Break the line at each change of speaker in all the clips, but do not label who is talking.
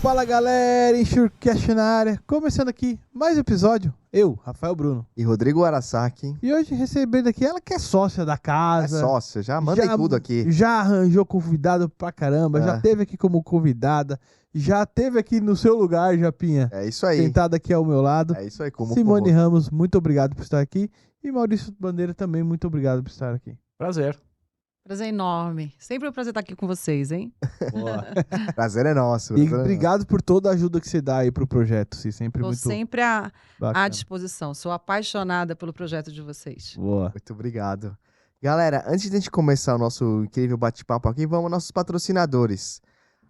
Fala galera, Insurecast na área, começando aqui mais um episódio, eu, Rafael Bruno
e Rodrigo Arasaki.
E hoje recebendo aqui ela que é sócia da casa.
É sócia, já manda tudo aqui.
Já arranjou convidado pra caramba, já teve aqui como convidada, já teve aqui no seu lugar, Japinha.
É isso aí.
Sentada aqui ao meu lado.
É isso aí. Como
Simone Ramos, muito obrigado por estar aqui. E Maurício Bandeira também, muito obrigado por estar aqui.
Prazer.
Prazer enorme. Sempre um prazer estar aqui com vocês, hein?
Boa.
Prazer é nosso.
E obrigado por toda a ajuda que você dá aí pro projeto.
Estou sempre à disposição. Sou apaixonada pelo projeto de vocês.
Boa.
Muito obrigado. Galera, antes de a gente começar o nosso incrível bate-papo aqui, vamos aos nossos patrocinadores.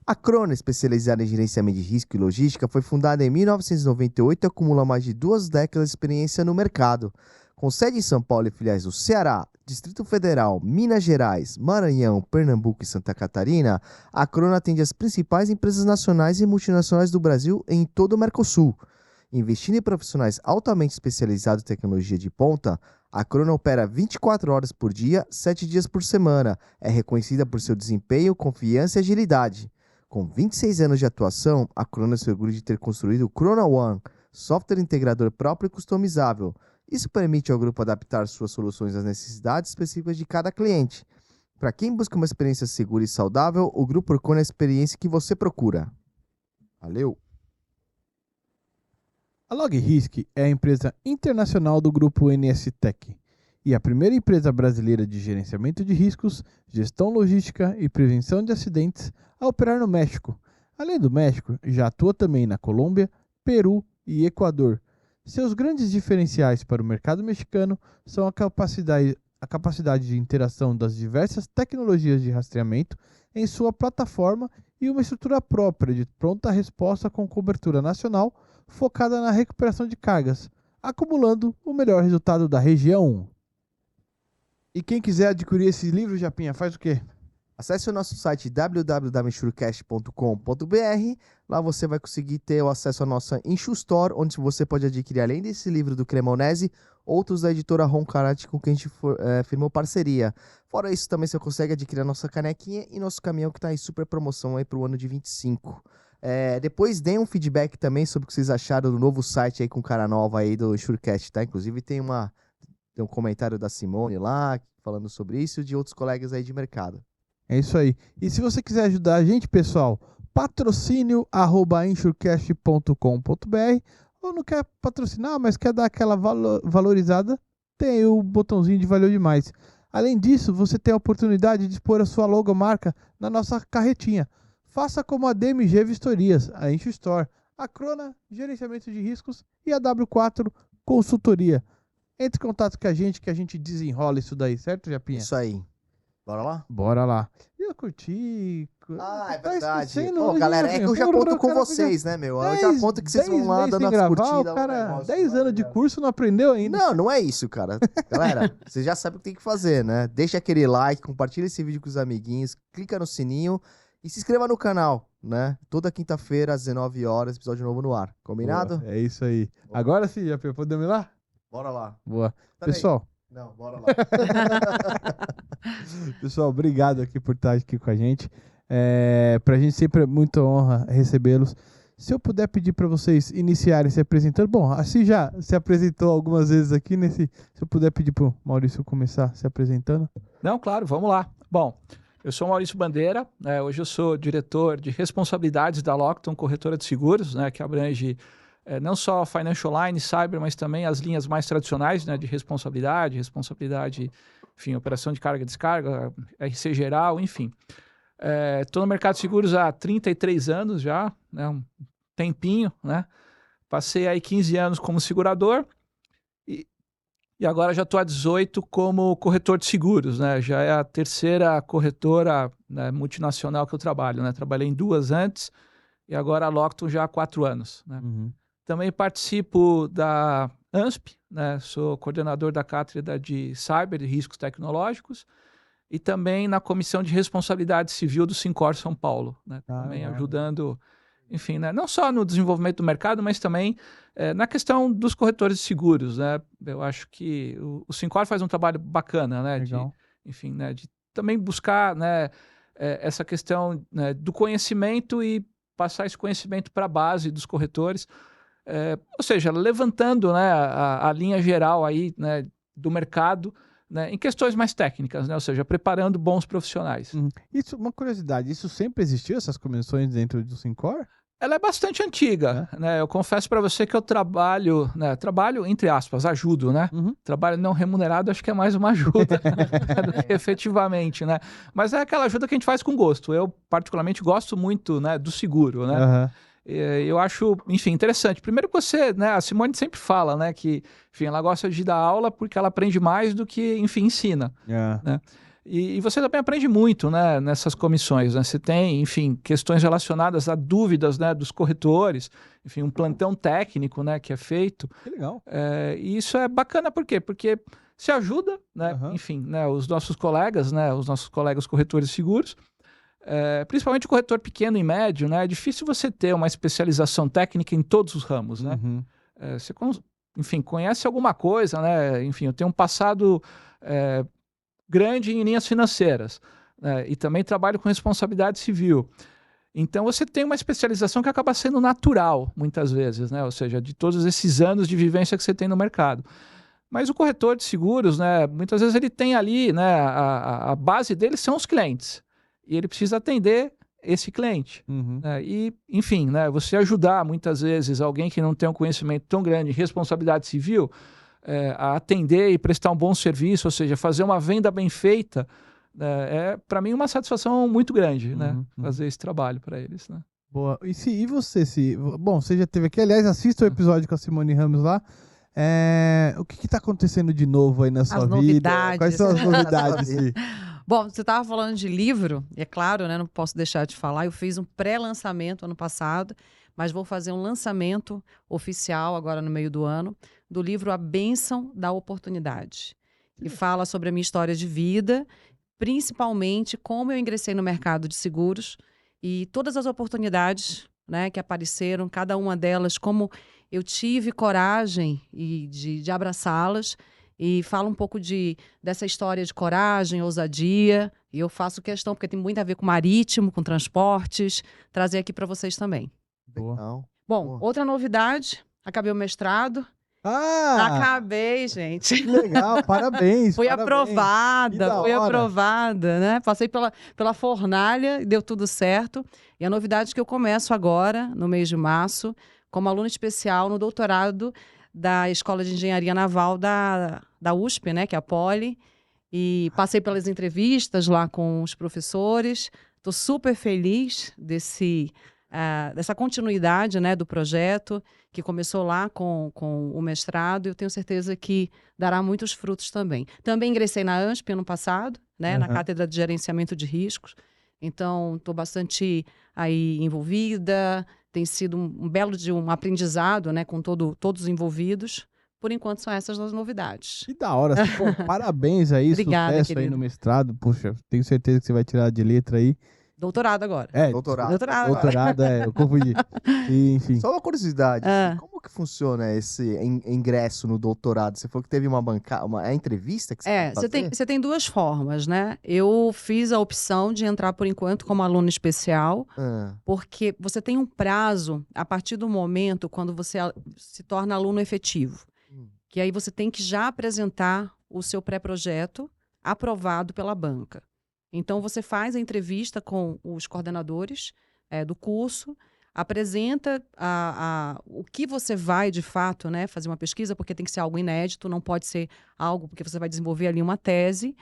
A Crona, especializada em gerenciamento de risco e logística, foi fundada em 1998 e acumula mais de 2 décadas de experiência no mercado. Com sede em São Paulo e filiais no Ceará, Distrito Federal, Minas Gerais, Maranhão, Pernambuco e Santa Catarina, a Crona atende as principais empresas nacionais e multinacionais do Brasil em todo o Mercosul. Investindo em profissionais altamente especializados em tecnologia de ponta, a Crona opera 24 horas por dia, 7 dias por semana. É reconhecida por seu desempenho, confiança e agilidade. Com 26 anos de atuação, a Crona se orgulha de ter construído o Crona One, software integrador próprio e customizável. Isso permite ao grupo adaptar suas soluções às necessidades específicas de cada cliente. Para quem busca uma experiência segura e saudável, o Grupo Orkona é a experiência que você procura. Valeu!
A LogRisk é a empresa internacional do grupo NS Tech e a primeira empresa brasileira de gerenciamento de riscos, gestão logística e prevenção de acidentes a operar no México. Além do México, já atua também na Colômbia, Peru e Equador. Seus grandes diferenciais para o mercado mexicano são a capacidade de interação das diversas tecnologias de rastreamento em sua plataforma e uma estrutura própria de pronta resposta com cobertura nacional focada na recuperação de cargas, acumulando o melhor resultado da região. E quem quiser adquirir esse livro, Japinha, faz o quê?
Acesse o nosso site www.insurecast.com.br. Lá você vai conseguir ter o acesso à nossa Inshu Store, onde você pode adquirir, além desse livro do Cremonese, outros da editora Roncarate com quem a gente firmou parceria. Fora isso, também você consegue adquirir a nossa canequinha e nosso caminhão que está em super promoção aí para o ano de 25. Depois deem um feedback também sobre o que vocês acharam do novo site aí com cara nova aí do Insurecast, tá? Inclusive tem um comentário da Simone lá falando sobre isso e de outros colegas aí de mercado.
É isso aí. E se você quiser ajudar a gente, pessoal, patrocínio@insurecast.com.br, ou não quer patrocinar, mas quer dar aquela valorizada, tem aí o botãozinho de valeu demais. Além disso, você tem a oportunidade de expor a sua logomarca na nossa carretinha. Faça como a DMG Vistorias, a Inshu Store, a Crona Gerenciamento de Riscos e a W4 Consultoria. Entre em contato com a gente que a gente desenrola isso daí, certo, Japinha?
Isso aí. Bora lá?
Bora lá. Eu curti.
É verdade. Pô, galera, é que eu já conto com vocês, né, meu? Eu já conto que vocês vão lá dando as curtidas.
O cara, 10 anos de curso não aprendeu ainda.
Não é isso, cara. Galera, vocês já sabem o que tem que fazer, né? Deixa aquele like, compartilha esse vídeo com os amiguinhos, clica no sininho e se inscreva no canal, né? Toda quinta-feira, às 19 horas, episódio novo no ar. Combinado?
Boa, é isso aí. Boa. Agora sim, já podemos ir lá?
Bora lá.
Boa. Pessoal.
Não, bora lá.
Pessoal, obrigado aqui por estar aqui com a gente. Pra gente sempre é muita honra recebê-los. Se eu puder pedir para vocês iniciarem se apresentando. Bom, assim já se apresentou algumas vezes aqui se eu puder pedir pro Maurício começar se apresentando.
Não, claro, vamos lá. Bom, eu sou Maurício Bandeira, hoje eu sou diretor de responsabilidades da Lockton, corretora de seguros, que abrange não só Financial Line, Cyber, mas também as linhas mais tradicionais, de responsabilidade, enfim, operação de carga e descarga, RC geral, enfim. Estou no mercado de seguros há 33 anos já, um tempinho, Passei aí 15 anos como segurador e agora já estou há 18 como corretor de seguros, Já é a terceira corretora multinacional que eu trabalho, Trabalhei em 2 antes e agora a Lockton já há 4 anos,
Uhum.
Também participo da ANSP, sou coordenador da cátedra de Cyber e Riscos Tecnológicos e também na Comissão de Responsabilidade Civil do Sincor São Paulo, também ajudando, enfim, não só no desenvolvimento do mercado, mas também na questão dos corretores de seguros, Eu acho que o Sincor faz um trabalho bacana,
Legal.
De também buscar essa questão do conhecimento e passar esse conhecimento para a base dos corretores, ou seja, levantando, né, a linha geral aí, né, do mercado, né, em questões mais técnicas, né, ou seja, preparando bons profissionais.
Isso, uma curiosidade, isso sempre existiu, essas comissões dentro do Syncor?
Ela é bastante antiga, né? Eu confesso para você que eu trabalho, né? Trabalho, entre aspas, ajudo, né? Trabalho não remunerado, acho que é mais uma ajuda do que efetivamente, né? Mas é aquela ajuda que a gente faz com gosto. Eu, particularmente, gosto muito, né, do seguro, né? Eu acho, enfim, interessante. Primeiro que você, né, a Simone sempre fala, né, que, enfim, ela gosta de dar aula porque ela aprende mais do que, enfim, ensina, né? E você também aprende muito, né, nessas comissões, né? Você tem, enfim, questões relacionadas a dúvidas, né, dos corretores, enfim, um plantão técnico, né, que é feito.
Que legal.
E isso é bacana, por quê? Porque se ajuda, né, enfim, né, os nossos colegas corretores de seguros, principalmente o corretor pequeno e médio, né, é difícil você ter uma especialização técnica em todos os ramos, né? Você, enfim, conhece alguma coisa, né? Enfim, eu tenho um passado grande em linhas financeiras, né? E também trabalho com responsabilidade civil. Então você tem uma especialização que acaba sendo natural, muitas vezes, né? Ou seja, de todos esses anos de vivência que você tem no mercado. Mas o corretor de seguros, né, muitas vezes ele tem ali, né, a base dele são os clientes. E ele precisa atender esse cliente. Né? E, enfim, né, você ajudar muitas vezes alguém que não tem um conhecimento tão grande em responsabilidade civil, a atender e prestar um bom serviço, ou seja, fazer uma venda bem feita, para mim, uma satisfação muito grande, né? Fazer esse trabalho para eles, né?
Boa. E você? Bom, você já teve aqui, aliás, assista o episódio com a Simone Ramos lá. O que está acontecendo de novo aí na sua vida?
Novidades.
Quais são as novidades?
Bom, você estava falando de livro, e é claro, né? Não posso deixar de falar. Eu fiz um pré-lançamento ano passado, mas vou fazer um lançamento oficial agora no meio do ano, do livro A Bênção da Oportunidade, que fala sobre a minha história de vida, principalmente como eu ingressei no mercado de seguros e todas as oportunidades, né, que apareceram, cada uma delas, como eu tive coragem de abraçá-las, e fala um pouco dessa história de coragem, ousadia, e eu faço questão, porque tem muito a ver com marítimo, com transportes, trazer aqui para vocês também.
Boa.
Bom, outra novidade, acabei o mestrado. Acabei, gente.
Que legal, parabéns.
Fui aprovada, né? Passei pela fornalha e deu tudo certo. E a novidade é que eu começo agora, no mês de março, como aluna especial no doutorado da Escola de Engenharia Naval da USP, né? Que é a Poli. E passei pelas entrevistas lá com os professores. Estou super feliz dessa continuidade, né, do projeto, que começou lá com o mestrado, e eu tenho certeza que dará muitos frutos também. Também ingressei na ANSP ano passado, né, na Cátedra de Gerenciamento de Riscos, então estou bastante aí envolvida, tem sido um belo aprendizado, né, com todos os envolvidos. Por enquanto são essas as novidades.
Que da hora, pô, parabéns aí,
Obrigada,
sucesso
querido.
aí no mestrado, puxa, tenho certeza que você vai tirar de letra aí.
Doutorado agora.
Doutorado,
eu confundi. E, enfim.
Só uma curiosidade, como que funciona esse ingresso no doutorado? Você falou que teve uma entrevista que você fazer?
Você tem duas formas, né? Eu fiz a opção de entrar por enquanto como aluna especial, porque você tem um prazo a partir do momento quando você se torna aluno efetivo, que aí você tem que já apresentar o seu pré-projeto aprovado pela banca. Então, você faz a entrevista com os coordenadores do curso, apresenta o que você vai, de fato, né, fazer uma pesquisa, porque tem que ser algo inédito, não pode ser algo porque você vai desenvolver ali uma tese,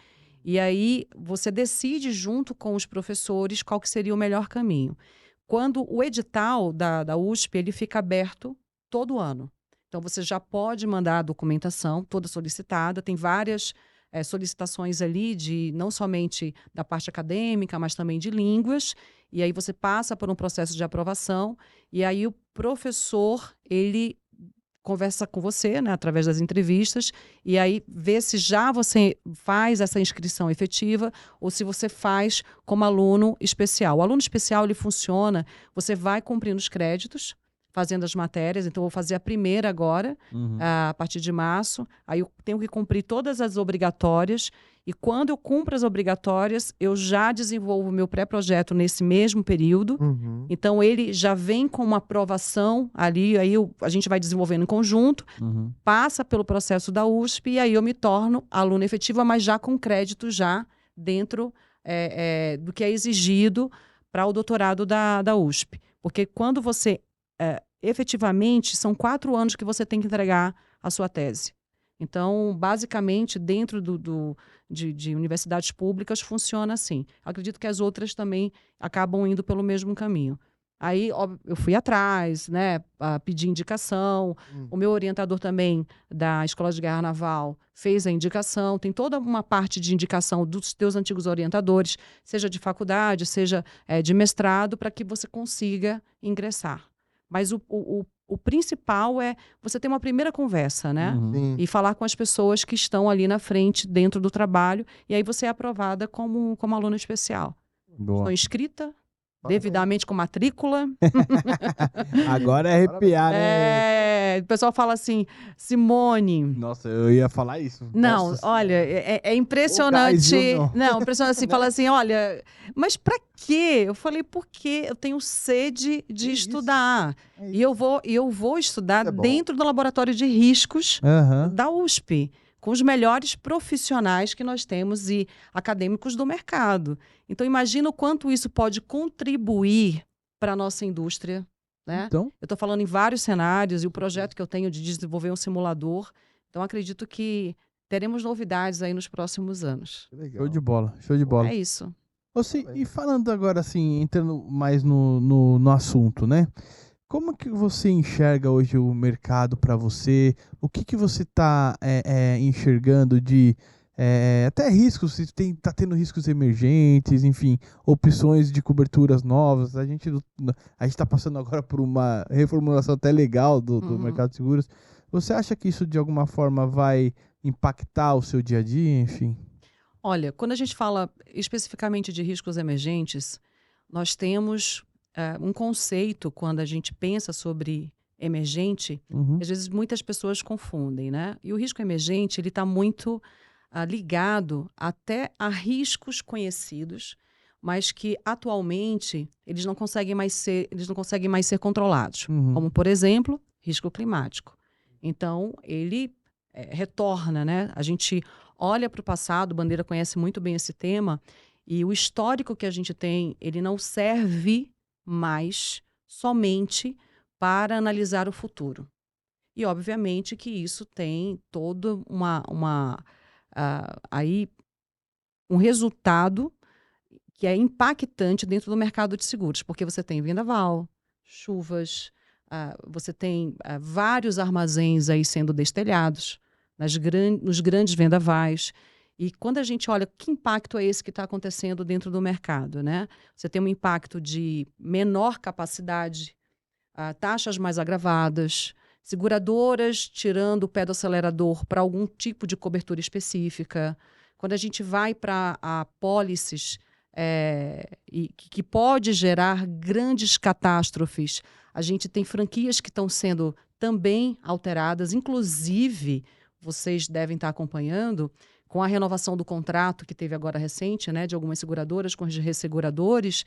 e aí você decide junto com os professores qual que seria o melhor caminho. Quando o edital da USP, ele fica aberto todo ano. Então, você já pode mandar a documentação toda solicitada, tem várias solicitações ali não somente da parte acadêmica, mas também de línguas, e aí você passa por um processo de aprovação, e aí o professor, ele conversa com você, né, através das entrevistas, e aí vê se já você faz essa inscrição efetiva ou se você faz como aluno especial. O aluno especial, ele funciona, você vai cumprindo os créditos, fazendo as matérias, então eu vou fazer a primeira agora, a partir de março, aí eu tenho que cumprir todas as obrigatórias, E quando eu cumpro as obrigatórias, eu já desenvolvo o meu pré-projeto nesse mesmo período. Então, ele já vem com uma aprovação ali, aí a gente vai desenvolvendo em conjunto, passa pelo processo da USP e aí eu me torno aluna efetiva, mas já com crédito já dentro do que é exigido para o doutorado da USP. Porque quando você, efetivamente, são 4 anos que você tem que entregar a sua tese. Então, basicamente, dentro de universidades públicas, funciona assim. Acredito que as outras também acabam indo pelo mesmo caminho. Aí, eu fui atrás, né, pedi indicação. O meu orientador também, da Escola de Guerra Naval, fez a indicação. Tem toda uma parte de indicação dos teus antigos orientadores, seja de faculdade, seja de mestrado, para que você consiga ingressar. Mas o principal é você ter uma primeira conversa, né? E falar com as pessoas que estão ali na frente, dentro do trabalho, e aí você é aprovada como aluna especial.
Boa.
Estou inscrita, devidamente com matrícula.
Agora é arrepiar, né?
O pessoal fala assim, Simone...
Nossa, eu ia falar isso.
Não,
Nossa,
olha, é impressionante.
Não,
impressionante assim, fala assim, olha, mas pra quê? Eu falei, porque eu tenho sede de estudar. E eu vou estudar dentro do laboratório de riscos da USP, com os melhores profissionais que nós temos e acadêmicos do mercado. Então, imagina o quanto isso pode contribuir para a nossa indústria. Né?
Então?
Eu estou falando em vários cenários e o projeto que eu tenho de desenvolver um simulador. Então, acredito que teremos novidades aí nos próximos anos.
Show de bola, show de bola.
É isso.
E falando agora assim, entrando mais no assunto, né? Como que você enxerga hoje o mercado para você? O que você está enxergando de até riscos? Está tendo riscos emergentes, enfim, opções de coberturas novas. A gente está passando agora por uma reformulação até legal do mercado de seguros. Você acha que isso de alguma forma vai impactar o seu dia a dia, enfim?
Olha, quando a gente fala especificamente de riscos emergentes, nós temos um conceito quando a gente pensa sobre emergente, às vezes muitas pessoas confundem, né? E o risco emergente, ele está muito ligado até a riscos conhecidos, mas que atualmente eles não conseguem mais ser controlados. Como, por exemplo, risco climático. Então, ele retorna, né? A gente olha para o passado, Bandeira conhece muito bem esse tema, e o histórico que a gente tem, ele não serve mais somente para analisar o futuro. E, obviamente, que isso tem todo aí um resultado que é impactante dentro do mercado de seguros, porque você tem vendaval, chuvas, você tem vários armazéns aí sendo destelhados, nos grandes vendavais. E quando a gente olha, que impacto é esse que está acontecendo dentro do mercado, né? Você tem um impacto de menor capacidade, taxas mais agravadas, seguradoras tirando o pé do acelerador para algum tipo de cobertura específica. Quando a gente vai para apólices que pode gerar grandes catástrofes, a gente tem franquias que estão sendo também alteradas, inclusive, vocês devem estar acompanhando, com a renovação do contrato que teve agora recente, né, de algumas seguradoras com os resseguradores,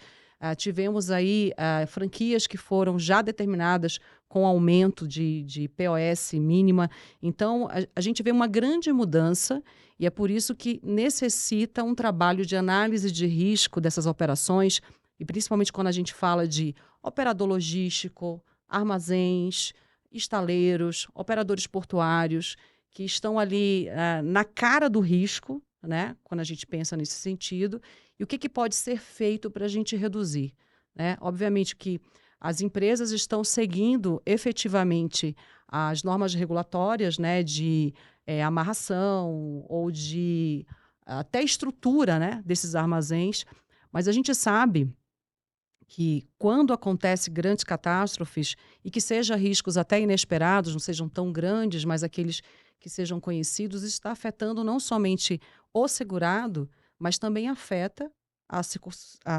tivemos aí franquias que foram já determinadas com aumento de POS mínima. Então, a gente vê uma grande mudança e é por isso que necessita um trabalho de análise de risco dessas operações, e principalmente quando a gente fala de operador logístico, armazéns, estaleiros, operadores portuários, que estão ali na cara do risco, né, quando a gente pensa nesse sentido, e o que pode ser feito para a gente reduzir. Né? Obviamente que as empresas estão seguindo efetivamente as normas regulatórias, né, de amarração ou de até estrutura, né, desses armazéns, mas a gente sabe que quando acontece grandes catástrofes e que sejam riscos até inesperados, não sejam tão grandes, mas aqueles que sejam conhecidos, isso está afetando não somente o segurado, mas também afeta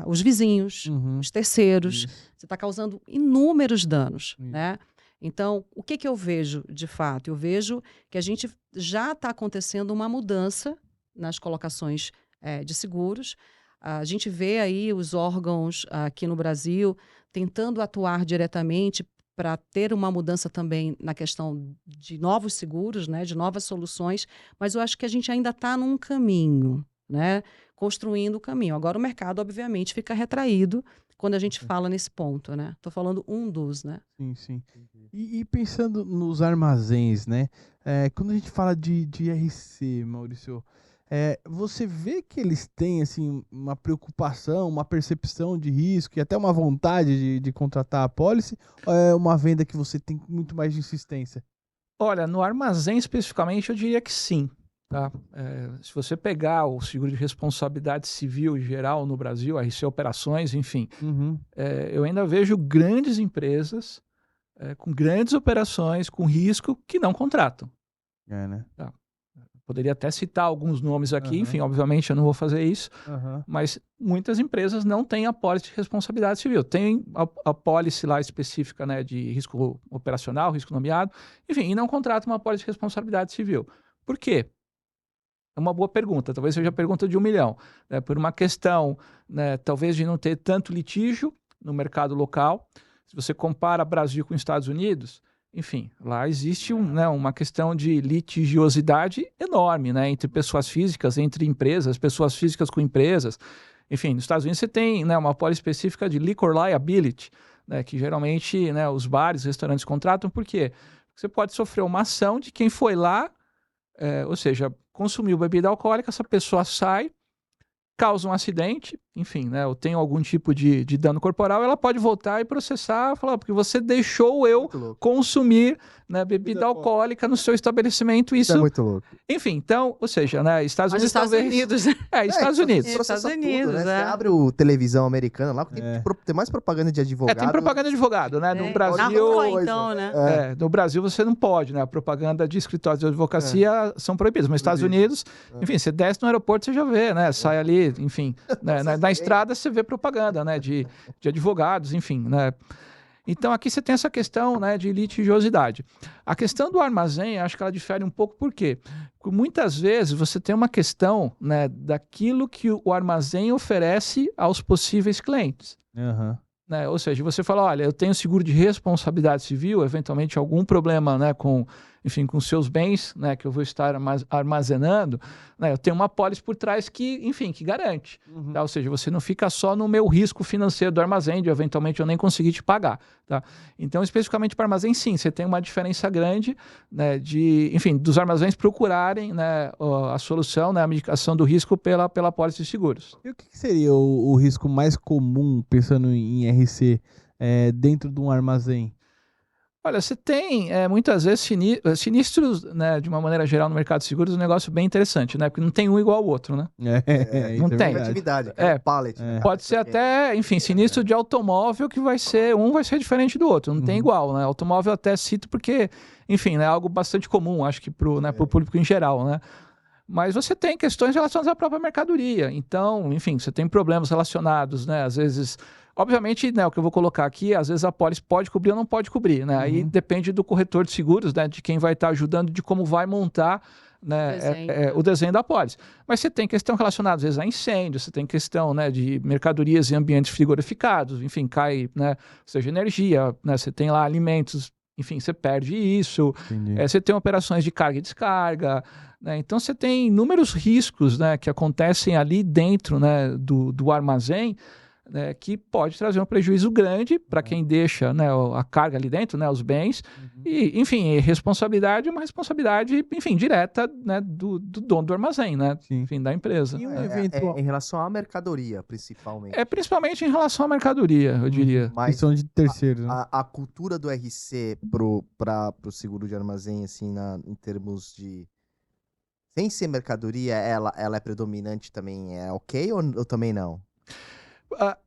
os vizinhos, os terceiros. Você está causando inúmeros danos, né? Então, o que eu vejo de fato? Eu vejo que a gente já está acontecendo uma mudança, nas colocações de seguros. A gente vê aí os órgãos aqui no Brasil tentando atuar diretamente para ter uma mudança também na questão de novos seguros, né, de novas soluções, mas eu acho que a gente ainda está num caminho, né, construindo o caminho. Agora o mercado, obviamente, fica retraído quando a gente fala nesse ponto, né? Estou falando um dos, né?
Sim, sim. E pensando nos armazéns, né? Quando a gente fala de RC, Maurício, você vê que eles têm assim, uma preocupação, uma percepção de risco e até uma vontade de contratar a apólice, ou é uma venda que você tem muito mais de insistência?
Olha, no armazém especificamente eu diria que sim. Tá? Se você pegar o seguro de responsabilidade civil geral no Brasil, RC Operações, enfim, eu ainda vejo grandes empresas com grandes operações, com risco, que não contratam.
Né?
Tá? Poderia até citar alguns nomes aqui, enfim, obviamente eu não vou fazer isso, mas muitas empresas não têm apólice de responsabilidade civil. Tem a apólice lá específica, né, de risco operacional, risco nomeado, enfim, e não contratam uma apólice de responsabilidade civil. Por quê? É uma boa pergunta, talvez seja a pergunta de 1 milhão. Por uma questão, né, talvez de não ter tanto litígio no mercado local. Se você compara Brasil com Estados Unidos, enfim, lá existe uma questão de litigiosidade enorme, né, entre pessoas físicas, entre empresas, pessoas físicas com empresas. Enfim, nos Estados Unidos você tem, né, uma apólice específica de liquor liability, né, que geralmente, né, os bares, restaurantes contratam. Por quê? Porque você pode sofrer uma ação de quem foi lá, ou seja, consumiu bebida alcoólica, essa pessoa sai, causa um acidente, enfim, né, ou tem algum tipo de dano corporal, ela pode voltar e processar, falar, porque você deixou eu consumir, né, bebida alcoólica no seu estabelecimento. Isso
é muito louco.
Enfim, então, ou seja, né, Estados Unidos
Estados
talvez...
Unidos.
Estados Unidos.
Estados Unidos,
tudo, né? Você abre o televisão americana lá, porque tem mais propaganda de advogado.
Tem propaganda de advogado, né? No Brasil...
Na rua, então, né?
No Brasil você não pode, né? A propaganda de escritórios de advocacia são proibidas. Mas nos Estados Unidos, enfim, você desce no aeroporto, você já vê, né? Sai ali, enfim, né? Na estrada você vê propaganda, né? De advogados, enfim, né? Então, aqui você tem essa questão, né, de litigiosidade. A questão do armazém, acho que ela difere um pouco, por quê? Porque muitas vezes você tem uma questão, né, daquilo que o armazém oferece aos possíveis clientes. Né? Ou seja, você fala, olha, eu tenho seguro de responsabilidade civil, eventualmente algum problema, né, com seus bens, né, que eu vou estar armazenando, né, eu tenho uma apólice por trás que, enfim, que garante. Tá? Ou seja, você não fica só no meu risco financeiro do armazém, de eventualmente eu nem conseguir te pagar. Tá? Então, especificamente para armazém, sim, você tem uma diferença grande, né, dos armazéns procurarem, né, a solução, né, a mitigação do risco pela apólice de seguros.
E o que seria o risco mais comum, pensando em RC, dentro de um armazém?
Olha, você tem muitas vezes sinistros, né, de uma maneira geral no mercado de seguros, um negócio bem interessante, né? Porque não tem um igual ao outro, né? Não tem.
Atividade, pallet.
Pode ser até, enfim, sinistro de automóvel que vai ser diferente do outro, não tem igual, né? Automóvel até cito porque, enfim, é algo bastante comum, acho que pro público em geral, né? Mas você tem questões relacionadas à própria mercadoria. Então, enfim, você tem problemas relacionados, né? Às vezes, obviamente, né, o que eu vou colocar aqui, às vezes a apólice pode cobrir ou não pode cobrir, né? Aí depende do corretor de seguros, né? De quem vai estar ajudando, de como vai montar, né, o desenho da apólice. Mas você tem questão relacionada, às vezes, a incêndio, você tem questão, né, de mercadorias em ambientes frigorificados, enfim, cai, né, seja energia, né? Você tem lá alimentos, enfim, você perde isso. Você tem operações de carga e descarga, né? Então você tem inúmeros riscos, né, que acontecem ali dentro, né, do armazém, né, que pode trazer um prejuízo grande para quem deixa, né, a carga ali dentro, né, os bens. E, enfim, responsabilidade é uma responsabilidade, enfim, direta, né, do dono do armazém, né? Enfim, da empresa.
E em relação à mercadoria, principalmente.
Principalmente em relação à mercadoria, eu diria.
Mas
questão de terceiros, né?
A cultura do RC para o seguro de armazém, assim, em termos de... Sem ser mercadoria, ela é predominante também, é ok ou também não?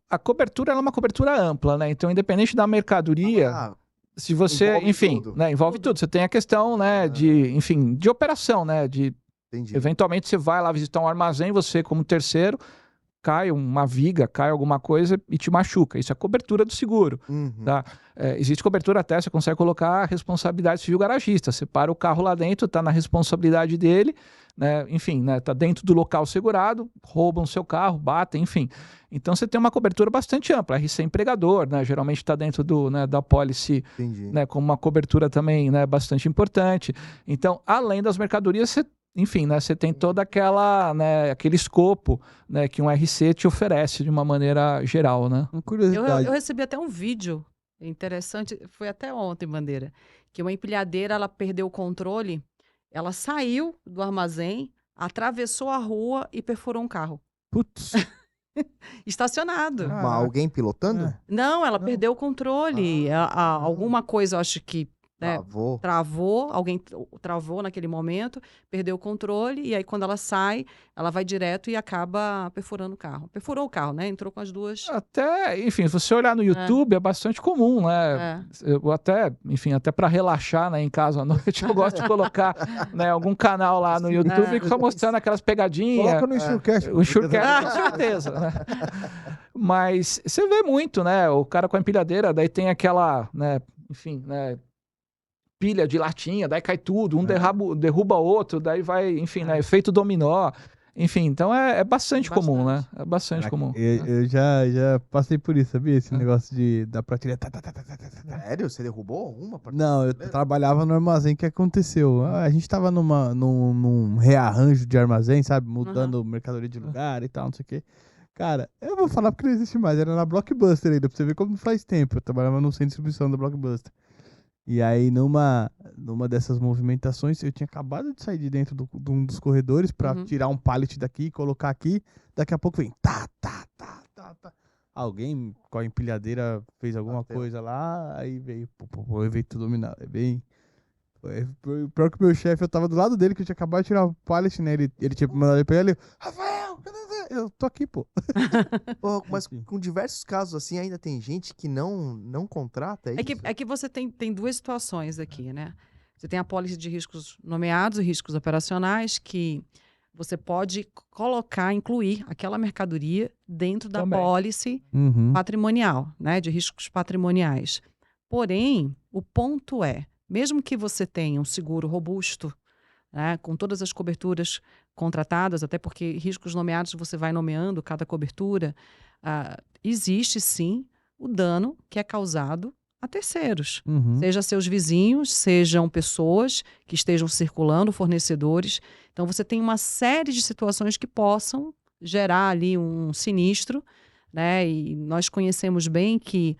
A cobertura ela é uma cobertura ampla, né? Então, independente da mercadoria, se você, enfim, tudo. Né, envolve tudo. Você tem a questão, né, de operação, né? Entendi. Eventualmente você vai lá visitar um armazém, você como terceiro, cai uma viga, cai alguma coisa e te machuca. Isso é cobertura do seguro. Tá? Existe cobertura até, você consegue colocar a responsabilidade civil garagista. Você para o carro lá dentro, está na responsabilidade dele, né? Enfim, né? Tá dentro do local segurado, roubam seu carro, batem, enfim. Então você tem uma cobertura bastante ampla. RC empregador, né? Geralmente está dentro do, né, da policy, né, como uma cobertura também, né, bastante importante. Então, além das mercadorias, você, enfim, né, você tem toda aquela, né, aquele escopo, né, que um RC te oferece de uma maneira geral, né?
Uma curiosidade.
Eu recebi até um vídeo interessante, foi até ontem, Bandeira, que uma empilhadeira, ela perdeu o controle, ela saiu do armazém, atravessou a rua e perfurou um carro.
Putz.
Estacionado.
Mas alguém pilotando?
Não, ela perdeu o controle. Alguma coisa, eu acho que, né, travou, alguém travou naquele momento, perdeu o controle, e aí quando ela sai, ela vai direto e acaba perfurando o carro. Perfurou o carro, né? Entrou com as duas.
Até, enfim, se você olhar no YouTube, é bastante comum, né? Eu até, enfim, até para relaxar, né, em casa à noite, eu gosto de colocar, né, algum canal lá no YouTube que fica mostrando aquelas pegadinhas.
Coloca no Enxurcast.
O Enxurcast, com certeza, né? Mas você vê muito, né? O cara com a empilhadeira, daí tem aquela, né, enfim, né, pilha de latinha, daí cai tudo, um derruba outro, daí vai, enfim, né, efeito dominó. Enfim, então é bastante comum, né? É bastante comum.
Eu já passei por isso, sabia? Esse negócio da prateleira.
Sério? Você derrubou alguma?
Não, eu trabalhava no armazém. O que aconteceu? A gente tava num rearranjo de armazém, sabe? Mudando mercadoria de lugar e tal, não sei o quê. Cara, eu vou falar porque não existe mais. Era na Blockbuster ainda, pra você ver como faz tempo. Eu trabalhava no centro de distribuição da Blockbuster. E aí, numa dessas movimentações, eu tinha acabado de sair de dentro de um dos corredores pra tirar um pallet daqui, colocar aqui. Daqui a pouco vem tá. Alguém com a empilhadeira fez alguma coisa lá, aí veio o efeito dominó. É bem... Pior que o meu chefe, eu tava do lado dele, que eu tinha acabado de tirar o pallet, né? Ele tinha mandado pra ele, Rafael, eu tô aqui, pô.
Mas com diversos casos assim, ainda tem gente que não contrata, é isso?
É que você tem duas situações aqui, né? Você tem a pólice de riscos nomeados e riscos operacionais, que você pode incluir aquela mercadoria dentro da pólice patrimonial, né? De riscos patrimoniais. Porém, o ponto é, mesmo que você tenha um seguro robusto, né, com todas as coberturas contratadas, até porque riscos nomeados você vai nomeando cada cobertura, existe sim o dano que é causado a terceiros, seja seus vizinhos, sejam pessoas que estejam circulando, fornecedores. Então você tem uma série de situações que possam gerar ali um sinistro, né? E nós conhecemos bem que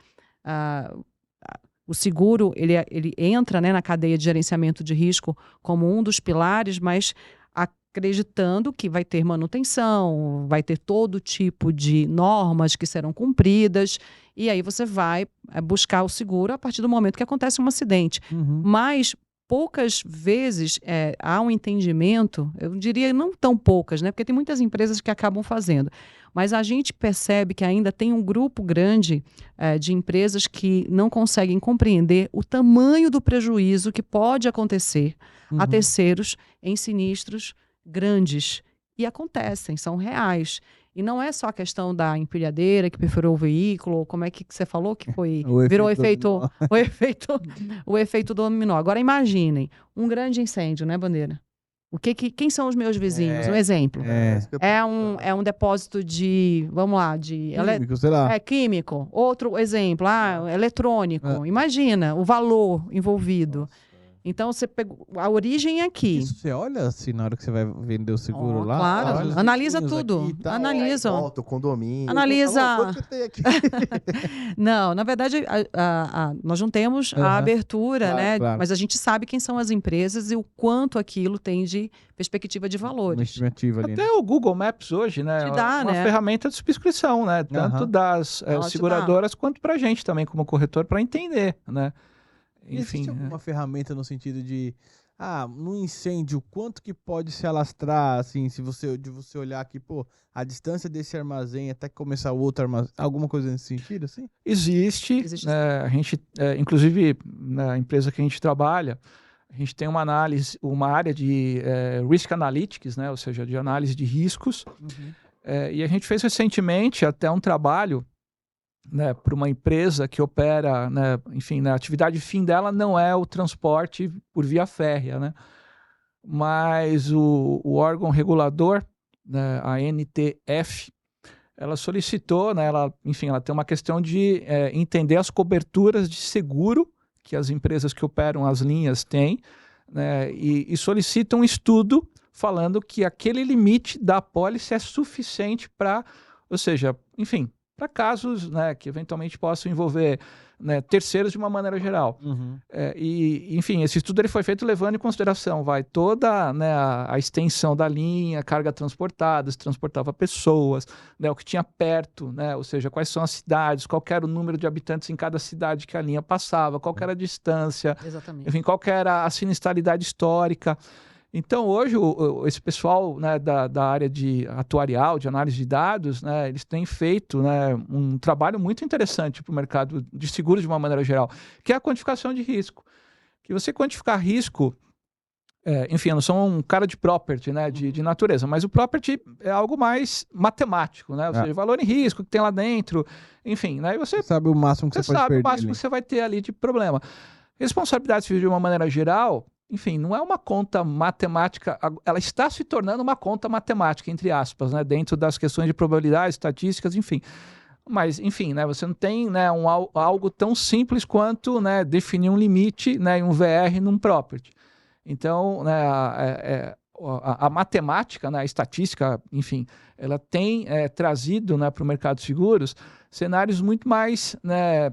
o seguro ele entra, né, na cadeia de gerenciamento de risco como um dos pilares, mas acreditando que vai ter manutenção, vai ter todo tipo de normas que serão cumpridas, e aí você vai buscar o seguro a partir do momento que acontece um acidente. Mas poucas vezes há um entendimento, eu diria não tão poucas, né, porque tem muitas empresas que acabam fazendo, mas a gente percebe que ainda tem um grupo grande de empresas que não conseguem compreender o tamanho do prejuízo que pode acontecer a terceiros em sinistros grandes. E acontecem, são reais. E não é só a questão da empilhadeira que perfurou o veículo, como é que você falou que foi? Virou o efeito dominó. Agora imaginem, um grande incêndio, né, Bandeira? Quem são os meus vizinhos? Um exemplo. É um depósito de, vamos lá, de...
Químico, sei lá.
Químico. Outro exemplo, eletrônico. Imagina o valor envolvido. Então, você pegou a origem aqui.
Isso você olha assim na hora que você vai vender o seguro lá?
Claro,
olha,
analisa tudo. Analisa.
Volta o condomínio.
Analisa.
Quanto você tem aqui?
Não, na verdade, nós não temos a abertura, né?
Claro.
Mas a gente sabe quem são as empresas e o quanto aquilo tem de perspectiva de valores.
Uma estimativa ali,
Até o Google Maps hoje, né?
Te dá,
uma ferramenta de subscrição, né? Tanto das seguradoras quanto pra gente também, como corretor, para entender, né? Enfim,
existe alguma ferramenta no sentido de no incêndio, quanto que pode se alastrar, assim, de você olhar aqui, pô, a distância desse armazém até começar o outro armazém, alguma coisa nesse sentido, assim?
Existe. A gente, inclusive, na empresa que a gente trabalha, a gente tem uma área de Risk Analytics, né, ou seja, de análise de riscos, E a gente fez recentemente até um trabalho, né, para uma empresa que opera, né, enfim, a atividade fim dela não é o transporte por via férrea, né? Mas o órgão regulador, né, a ANTF, ela solicitou, né, ela tem uma questão de entender as coberturas de seguro que as empresas que operam as linhas têm, né, e solicita um estudo falando que aquele limite da apólice é suficiente para, ou seja, enfim, para casos, né, que eventualmente possam envolver, né, terceiros de uma maneira geral.
Uhum.
Enfim, esse estudo ele foi feito levando em consideração toda, né, a extensão da linha, carga transportada, se transportava pessoas, né, o que tinha perto, né, ou seja, quais são as cidades, qual era o número de habitantes em cada cidade que a linha passava, qual era a distância,
Exatamente.
enfim, qual era a sinistralidade histórica. Então, hoje, esse pessoal, né, da área de atuarial, de análise de dados, né, eles têm feito, né, um trabalho muito interessante para o mercado de seguros de uma maneira geral, que é a quantificação de risco. Que você quantificar risco, enfim, eu não sou um cara de property, né, de natureza, mas o property é algo mais matemático, né, ou seja, valor em risco que tem lá dentro, enfim, né, e você
sabe o máximo que você pode perder.
Sabe o máximo que você vai ter ali de problema. Responsabilidade civil de uma maneira geral, enfim, não é uma conta matemática, ela está se tornando uma conta matemática, entre aspas, né, dentro das questões de probabilidade, estatísticas, enfim. Mas, enfim, né, você não tem, né, algo tão simples quanto, né, definir um limite, né, um VR num property. Então, né, a matemática, né, a estatística, enfim, ela tem trazido, né, para o mercado de seguros cenários muito mais, né,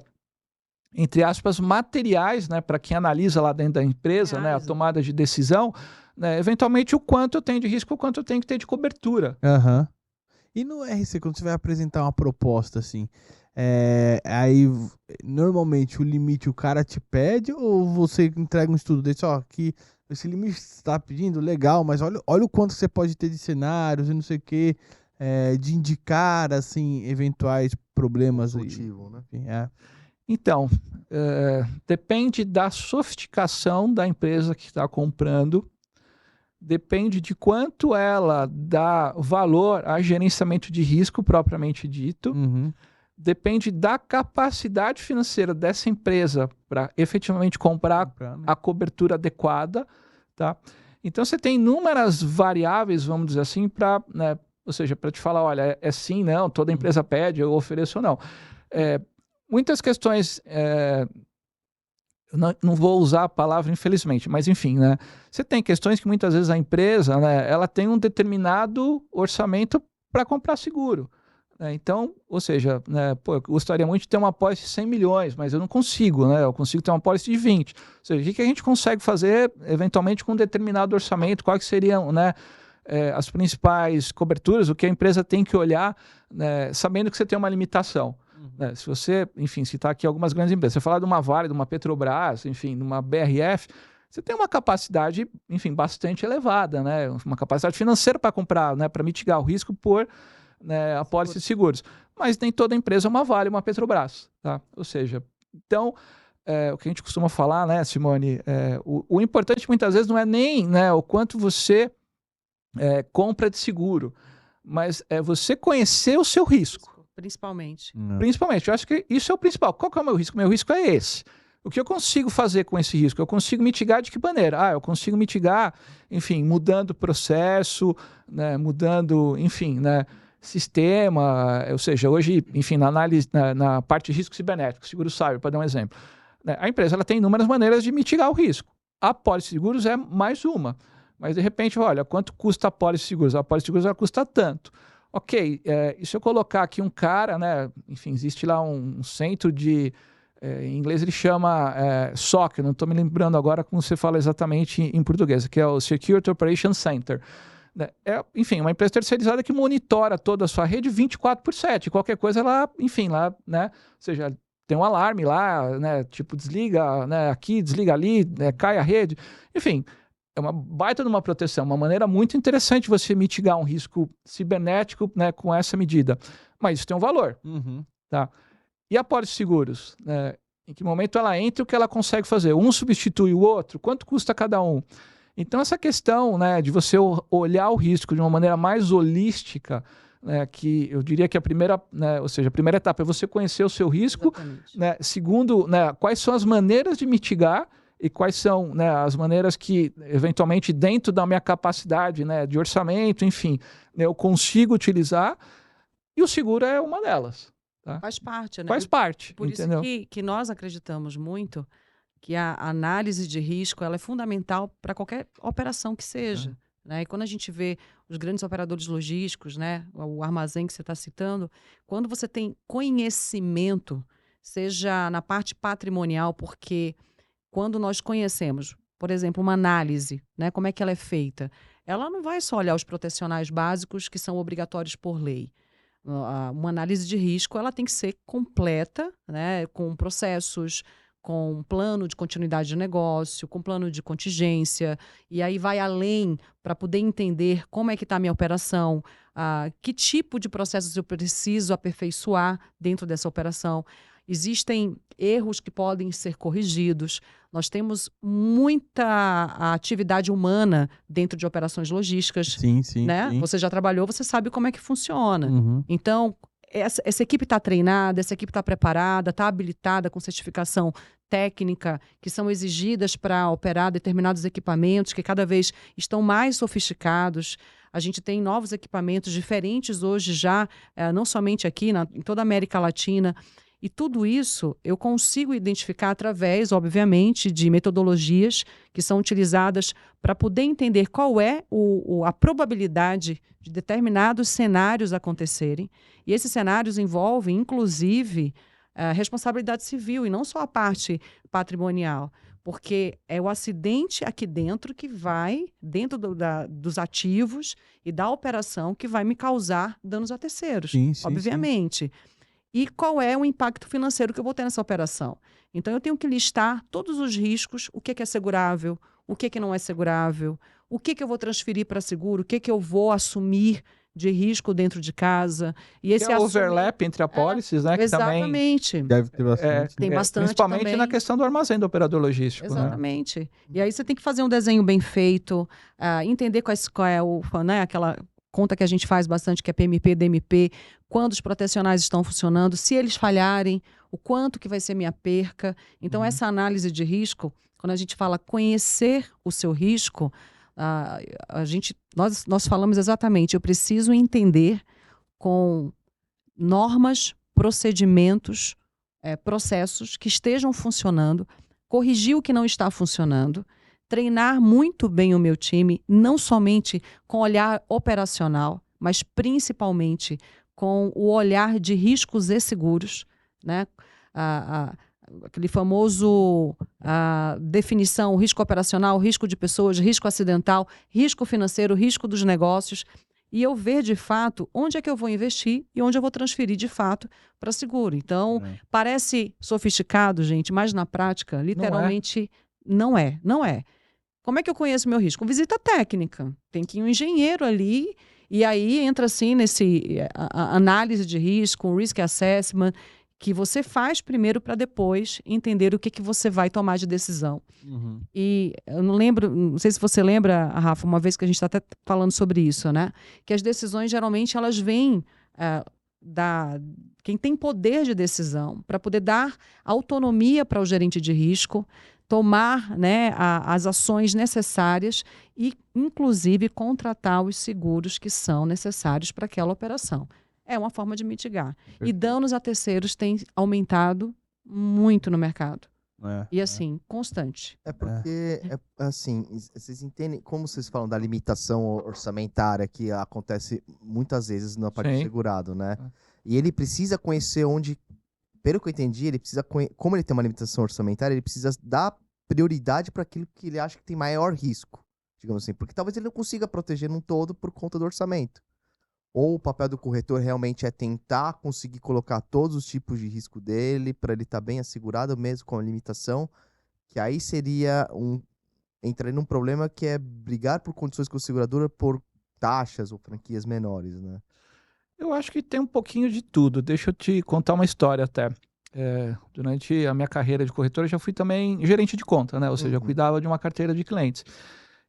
entre aspas, materiais, né, para quem analisa lá dentro da empresa, né, a tomada de decisão, né, eventualmente o quanto eu tenho de risco, o quanto eu tenho que ter de cobertura.
Uhum. E no RC, quando você vai apresentar uma proposta, assim, aí normalmente o limite o cara te pede ou você entrega um estudo desse, ó, que esse limite você está pedindo, legal, mas olha o quanto você pode ter de cenários e não sei o que, de indicar, assim, eventuais problemas.
Motivo, né?
Enfim,
Então, depende da sofisticação da empresa que está comprando, depende de quanto ela dá valor a gerenciamento de risco propriamente dito, depende da capacidade financeira dessa empresa para efetivamente comprar a cobertura adequada, tá? Então, você tem inúmeras variáveis, vamos dizer assim, para, né, ou seja, para te falar, olha, sim, não, toda empresa pede, eu ofereço ou não. Muitas questões, não vou usar a palavra infelizmente, mas enfim, né? Você tem questões que muitas vezes a empresa, né, ela tem um determinado orçamento para comprar seguro. Né? Então, ou seja, né, pô, eu gostaria muito de ter uma apólice de 100 milhões, mas eu não consigo, né? Eu consigo ter uma apólice de 20. Ou seja, o que a gente consegue fazer, eventualmente, com um determinado orçamento? Quais seriam, né, as principais coberturas? O que a empresa tem que olhar, né, sabendo que você tem uma limitação. Se você, enfim, citar aqui algumas grandes empresas, você falar de uma Vale, de uma Petrobras, enfim, de uma BRF, você tem uma capacidade, enfim, bastante elevada, né? Uma capacidade financeira para comprar, né, para mitigar o risco por, né, apólice de seguros. Mas nem toda empresa é uma Vale, uma Petrobras, tá? Ou seja, então, o que a gente costuma falar, né, Simone, o importante muitas vezes não é nem, né, o quanto você compra de seguro, mas é você conhecer o seu risco.
Principalmente.
Principalmente, eu acho que isso é o principal. Qual que é o meu risco? Meu risco é esse. O que eu consigo fazer com esse risco? Eu consigo mitigar de que maneira? Eu consigo mitigar, enfim, mudando o processo, né, mudando, enfim, né, sistema, ou seja, hoje, enfim, na análise, na parte de risco cibernético, seguro cyber, para dar um exemplo, né, a empresa ela tem inúmeras maneiras de mitigar o risco. A apólice de seguros é mais uma. Mas, de repente, olha, quanto custa a apólice de seguros? A apólice de seguros ela custa tanto. Ok, e se eu colocar aqui um cara, né, enfim, existe lá um centro de, em inglês ele chama SOC, não estou me lembrando agora como você fala exatamente em português, que é o Security Operations Center. Enfim, uma empresa terceirizada que monitora toda a sua rede 24/7, qualquer coisa ela, enfim, lá, né, ou seja, tem um alarme lá, né, tipo desliga, né, aqui, desliga ali, né, cai a rede, enfim... É uma baita de uma proteção, uma maneira muito interessante você mitigar um risco cibernético, né, com essa medida. Mas isso tem um valor. Tá? E a apólice de seguros? Em que momento ela entra e o que ela consegue fazer? Um substitui o outro? Quanto custa cada um? Então, essa questão, né, de você olhar o risco de uma maneira mais holística, né, que eu diria que a primeira, né, ou seja, a primeira etapa é você conhecer o seu risco, né, segundo, né, quais são as maneiras de mitigar e quais são, né, as maneiras que, eventualmente, dentro da minha capacidade, né, de orçamento, enfim, né, eu consigo utilizar, e o seguro é uma delas. Tá?
Faz parte, né?
Faz parte,
por
entendeu?
isso que nós acreditamos muito que a análise de risco ela é fundamental para qualquer operação que seja. Né? E quando a gente vê os grandes operadores logísticos, né, o armazém que você está citando, quando você tem conhecimento, seja na parte patrimonial, porque quando nós conhecemos, por exemplo, uma análise, né, como é que ela é feita, ela não vai só olhar os protecionais básicos que são obrigatórios por lei. Uma análise de risco ela tem que ser completa, né, com processos, com um plano de continuidade de negócio, com plano de contingência, e aí vai além para poder entender como é que está a minha operação, que tipo de processos eu preciso aperfeiçoar dentro dessa operação. Existem erros que podem ser corrigidos. Nós temos muita atividade humana dentro de operações logísticas.
Sim, sim,
né?
sim.
Você já trabalhou, você sabe como é que funciona.
Uhum.
Então, essa equipe está treinada, essa equipe está preparada, está habilitada com certificação técnica, que são exigidas para operar determinados equipamentos que cada vez estão mais sofisticados. A gente tem novos equipamentos diferentes hoje já, não somente aqui, em toda a América Latina. E tudo isso eu consigo identificar através, obviamente, de metodologias que são utilizadas para poder entender qual é a probabilidade de determinados cenários acontecerem. E esses cenários envolvem, inclusive, a responsabilidade civil e não só a parte patrimonial, porque é o acidente aqui dentro que vai, dentro dos ativos e da operação, que vai me causar danos a terceiros,
Sim, sim,
obviamente. Sim. E qual é o impacto financeiro que eu vou ter nessa operação? Então, eu tenho que listar todos os riscos, o que é segurável, o que não é segurável, o que eu vou transferir para seguro, o que eu vou assumir de risco dentro de casa. E esse
é o overlap entre apólices, né?
Exatamente.
Que também deve ter bastante.
Tem bastante
principalmente
também.
Na questão do armazém do operador logístico.
Exatamente.
Né?
E aí você tem que fazer um desenho bem feito, entender qual é aquela conta que a gente faz bastante, que é PMP, DMP, quando os protecionais estão funcionando, se eles falharem, o quanto que vai ser minha perca. Então, essa análise de risco, quando a gente fala conhecer o seu risco, nós falamos exatamente, eu preciso entender com normas, procedimentos, processos que estejam funcionando, corrigir o que não está funcionando, treinar muito bem o meu time, não somente com olhar operacional, mas principalmente com o olhar de riscos e seguros, né? Aquele famoso definição, risco operacional, risco de pessoas, risco acidental, risco financeiro, risco dos negócios, e eu ver de fato onde é que eu vou investir e onde eu vou transferir de fato para seguro. Então, parece sofisticado, gente, mas na prática, literalmente, não é. Como é que eu conheço meu risco? Visita técnica. Tem que ir um engenheiro ali, e aí entra assim nesse análise de risco, um risk assessment, que você faz primeiro para depois entender o que você vai tomar de decisão. Uhum. E eu não sei se você lembra, Rafa, uma vez que a gente está até falando sobre isso, né? Que as decisões geralmente elas vêm quem tem poder de decisão, para poder dar autonomia para o gerente de risco, tomar, né, as ações necessárias e, inclusive, contratar os seguros que são necessários para aquela operação. É uma forma de mitigar. E danos a terceiros têm aumentado muito no mercado. E assim, constante.
É porque, assim, vocês entendem, como vocês falam da limitação orçamentária que acontece muitas vezes na parte do segurado, né? E ele precisa conhecer onde, pelo que eu entendi, ele precisa, como ele tem uma limitação orçamentária, ele precisa dar prioridade para aquilo que ele acha que tem maior risco, digamos assim. Porque talvez ele não consiga proteger num todo por conta do orçamento. Ou o papel do corretor realmente é tentar conseguir colocar todos os tipos de risco dele para ele estar bem assegurado mesmo com a limitação, que aí seria entrar num problema que é brigar por condições com a seguradora por taxas ou franquias menores, né?
Eu acho que tem um pouquinho de tudo. Deixa eu te contar uma história até. Durante a minha carreira de corretor, eu já fui também gerente de conta, né? Ou seja, eu cuidava de uma carteira de clientes.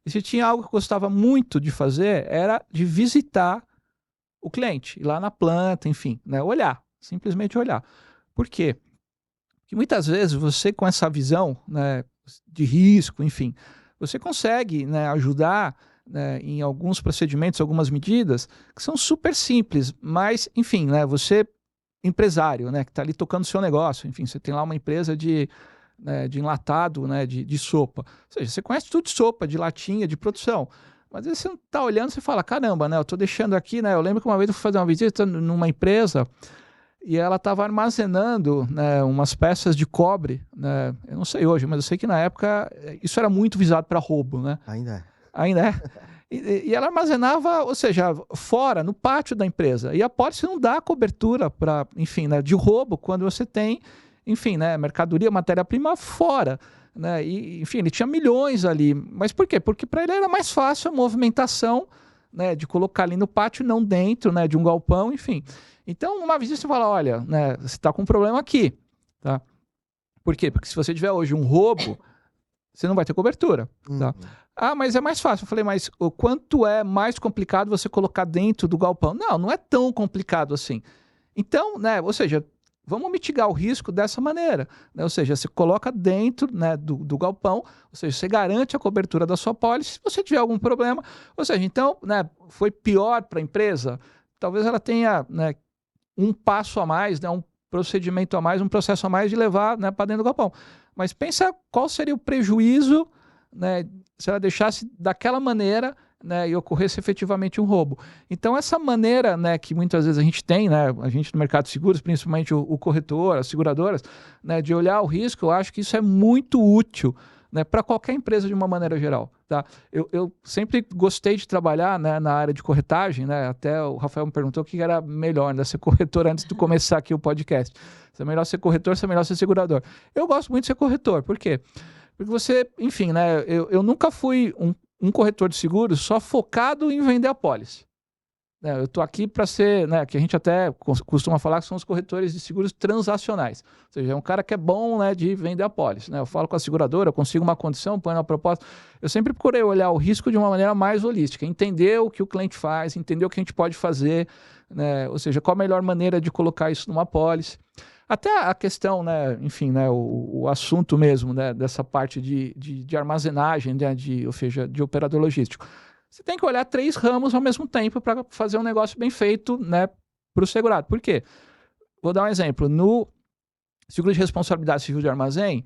E se tinha algo que eu gostava muito de fazer, era de visitar o cliente, ir lá na planta, enfim, né, olhar, simplesmente olhar. Por quê? Porque muitas vezes você, com essa visão, né, de risco, enfim, você consegue, né, ajudar, né, em alguns procedimentos, algumas medidas que são super simples, mas, enfim, né, você, empresário, né, que está ali tocando o seu negócio, enfim, você tem lá uma empresa né, de enlatado, né, de sopa. Ou seja, você conhece tudo de sopa, de latinha, de produção. Mas às vezes você não está olhando, você fala, caramba, né, eu estou deixando aqui, né, eu lembro que uma vez eu fui fazer uma visita numa empresa e ela estava armazenando, né, umas peças de cobre, né, eu não sei hoje, mas eu sei que na época isso era muito visado para roubo, né?
Ainda é.
Ainda é. E ela armazenava, ou seja, fora, no pátio da empresa. E a pólice não dá cobertura para, enfim, né, de roubo quando você tem, enfim, né, mercadoria, matéria-prima fora. Né? E, enfim, ele tinha milhões ali. Mas por quê? Porque para ele era mais fácil a movimentação, né, de colocar ali no pátio, não dentro, né, de um galpão, enfim. Então, uma visita você fala, olha, né, você está com um problema aqui. Tá? Por quê? Porque se você tiver hoje um roubo, você não vai ter cobertura. Tá? Ah, mas é mais fácil. Eu falei, mas o quanto é mais complicado você colocar dentro do galpão? Não, não é tão complicado assim. Então, né, ou seja, vamos mitigar o risco dessa maneira. Né? Ou seja, você coloca dentro, né, do galpão, ou seja, você garante a cobertura da sua pólice se você tiver algum problema. Ou seja, então, né, foi pior para a empresa? Talvez ela tenha, né, um passo a mais, né, um procedimento a mais, um processo a mais de levar, né, para dentro do galpão. Mas pensa qual seria o prejuízo, né, se ela deixasse daquela maneira, né, e ocorresse efetivamente um roubo. Então, essa maneira, né, que muitas vezes a gente tem, né, a gente no mercado de seguros, principalmente o corretor, as seguradoras, né, de olhar o risco, eu acho que isso é muito útil, né, para qualquer empresa de uma maneira geral. Tá? Eu sempre gostei de trabalhar, né, na área de corretagem, né, até o Rafael me perguntou o que era melhor, né, ser corretor antes de começar aqui o podcast. Se é melhor ser corretor, se é melhor ser segurador. Eu gosto muito de ser corretor, por quê? Porque você, enfim, né, eu nunca fui um corretor de seguros só focado em vender a pólice. Eu estou aqui para ser, né, que a gente até costuma falar que são os corretores de seguros transacionais. Ou seja, é um cara que é bom, né, de vender a pólice. Né? Eu falo com a seguradora, eu consigo uma condição, ponho na proposta. Eu sempre procurei olhar o risco de uma maneira mais holística, entender o que o cliente faz, entender o que a gente pode fazer, né? Ou seja, qual a melhor maneira de colocar isso numa pólice. Até a questão, né, enfim, né, o assunto mesmo, né, dessa parte de armazenagem, né, ou seja, de operador logístico. Você tem que olhar 3 ramos ao mesmo tempo para fazer um negócio bem feito, né, para o segurado. Por quê? Vou dar um exemplo. No seguro de responsabilidade civil de armazém,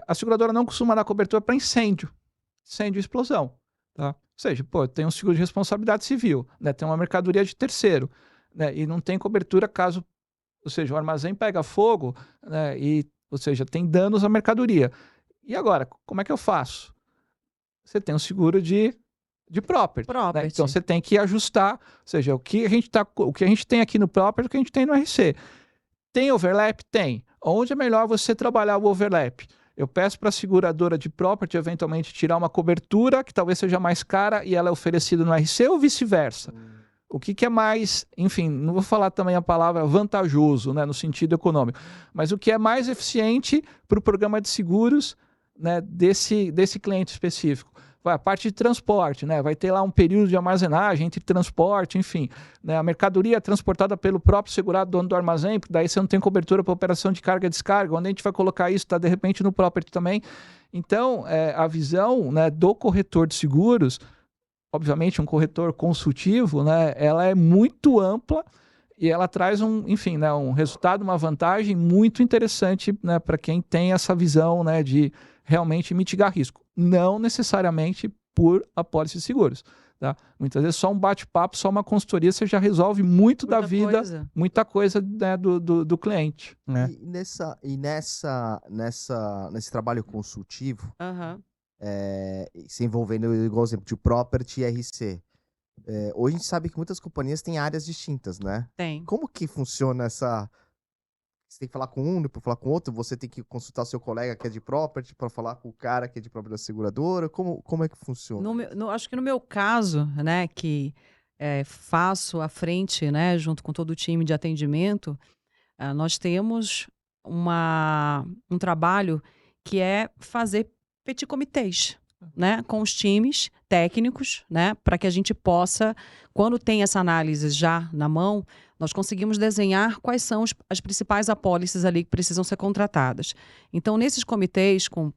a seguradora não costuma dar cobertura para incêndio e explosão. Tá? Ou seja, pô, tem um seguro de responsabilidade civil, né, tem uma mercadoria de terceiro, né, e não tem cobertura caso, ou seja, o armazém pega fogo, né, ou seja, tem danos à mercadoria. E agora, como é que eu faço? Você tem um seguro de property. Né? Então você tem que ajustar, ou seja, o que a gente tem aqui no property, o que a gente tem no RC. Tem overlap? Tem. Onde é melhor você trabalhar o overlap? Eu peço para a seguradora de property eventualmente tirar uma cobertura que talvez seja mais cara e ela é oferecida no RC ou vice-versa. O que é mais, enfim, não vou falar também a palavra vantajoso, né, no sentido econômico, mas o que é mais eficiente para o programa de seguros, né, desse cliente específico. A parte de transporte, né? Vai ter lá um período de armazenagem entre transporte, enfim. Né? A mercadoria é transportada pelo próprio segurado, dono do armazém, porque daí você não tem cobertura para operação de carga e descarga. Onde a gente vai colocar isso? Está, de repente, no property também. Então, a visão, né, do corretor de seguros, obviamente um corretor consultivo, né, ela é muito ampla e ela traz enfim, né, um resultado, uma vantagem muito interessante, né, para quem tem essa visão, né, de realmente mitigar risco. Não necessariamente por apólice de seguros. Tá? Muitas vezes só um bate-papo, só uma consultoria, você já resolve muita da vida, muita coisa, né, do cliente. Né?
E nesse trabalho consultivo, se envolvendo, igual exemplo, de property e RC, hoje a gente sabe que muitas companhias têm áreas distintas, né?
Tem.
Como que funciona essa... Você tem que falar com um, depois falar com outro, você tem que consultar seu colega que é de property para falar com o cara que é de property da seguradora. Como é que funciona?
Acho que no meu caso, né, que faço à frente, né, junto com todo o time de atendimento, nós temos um trabalho que é fazer petit comitês. né, com os times técnicos, né, para que a gente possa, quando tem essa análise já na mão, nós conseguimos desenhar quais são as principais apólices ali que precisam ser contratadas. Então, nesses comitês, com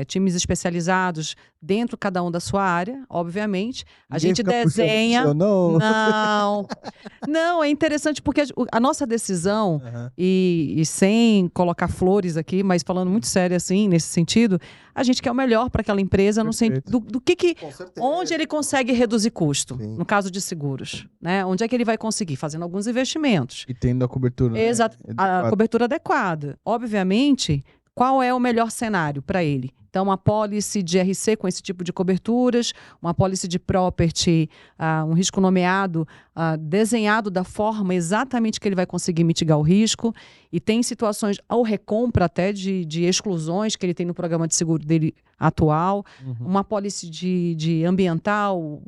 times especializados dentro cada um da sua área, obviamente, a gente desenha... Não, é interessante porque a nossa decisão, e sem colocar flores aqui, mas falando muito sério assim, nesse sentido, a gente quer o melhor para aquela empresa, no sentido do que onde ele consegue reduzir custo, no caso de seguros, né? Onde é que ele vai conseguir? Fazendo alguns investimentos.
E tendo a cobertura.
Exato, a cobertura adequada. Obviamente, qual é o melhor cenário para ele? Então, uma apólice de RC com esse tipo de coberturas, uma apólice de property, um risco nomeado, desenhado da forma exatamente que ele vai conseguir mitigar o risco. E tem situações, ou recompra até de exclusões que ele tem no programa de seguro dele atual, uma apólice de ambiental,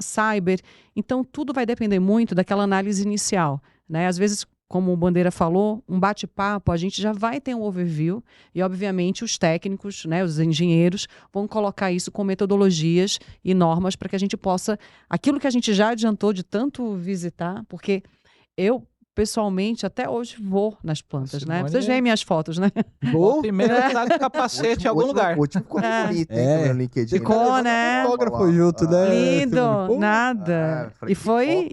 cyber. Então, tudo vai depender muito daquela análise inicial, né? Às vezes, como o Bandeira falou, um bate-papo, a gente já vai ter um overview e, obviamente, os técnicos, né, os engenheiros, vão colocar isso com metodologias e normas para que a gente possa... Aquilo que a gente já adiantou de tanto visitar, porque eu, pessoalmente, até hoje vou nas plantas, né? Vocês veem minhas fotos, né?
Vou. Primeiro tá com capacete em algum lugar.
O último ficou bonito, hein? No LinkedIn.
Ficou, né?
Fotógrafo junto, né?
Lindo, nada. E foi...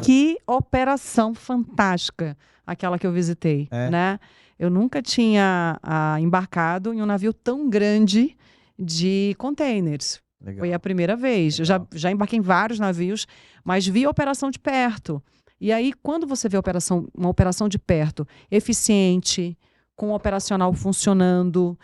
Que operação fantástica aquela que eu visitei, né? Eu nunca tinha embarcado em um navio tão grande de containers. Legal. Foi a primeira vez. Legal. Eu já embarquei em vários navios, mas vi a operação de perto. E aí, quando você vê uma operação de perto, eficiente, com o operacional funcionando,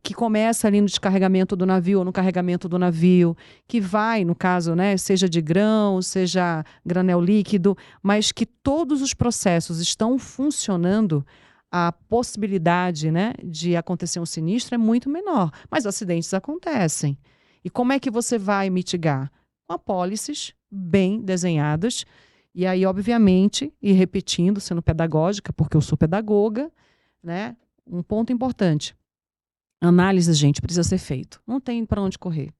que começa ali no descarregamento do navio ou no carregamento do navio, que vai, no caso, né, seja de grão, seja granel líquido, mas que todos os processos estão funcionando, a possibilidade, né, de acontecer um sinistro é muito menor. Mas acidentes acontecem. E como é que você vai mitigar? Com apólices bem desenhadas. E aí, obviamente, e repetindo, sendo pedagógica, porque eu sou pedagoga, né? Um ponto importante. Análise, gente, precisa ser feito. Não tem para onde correr.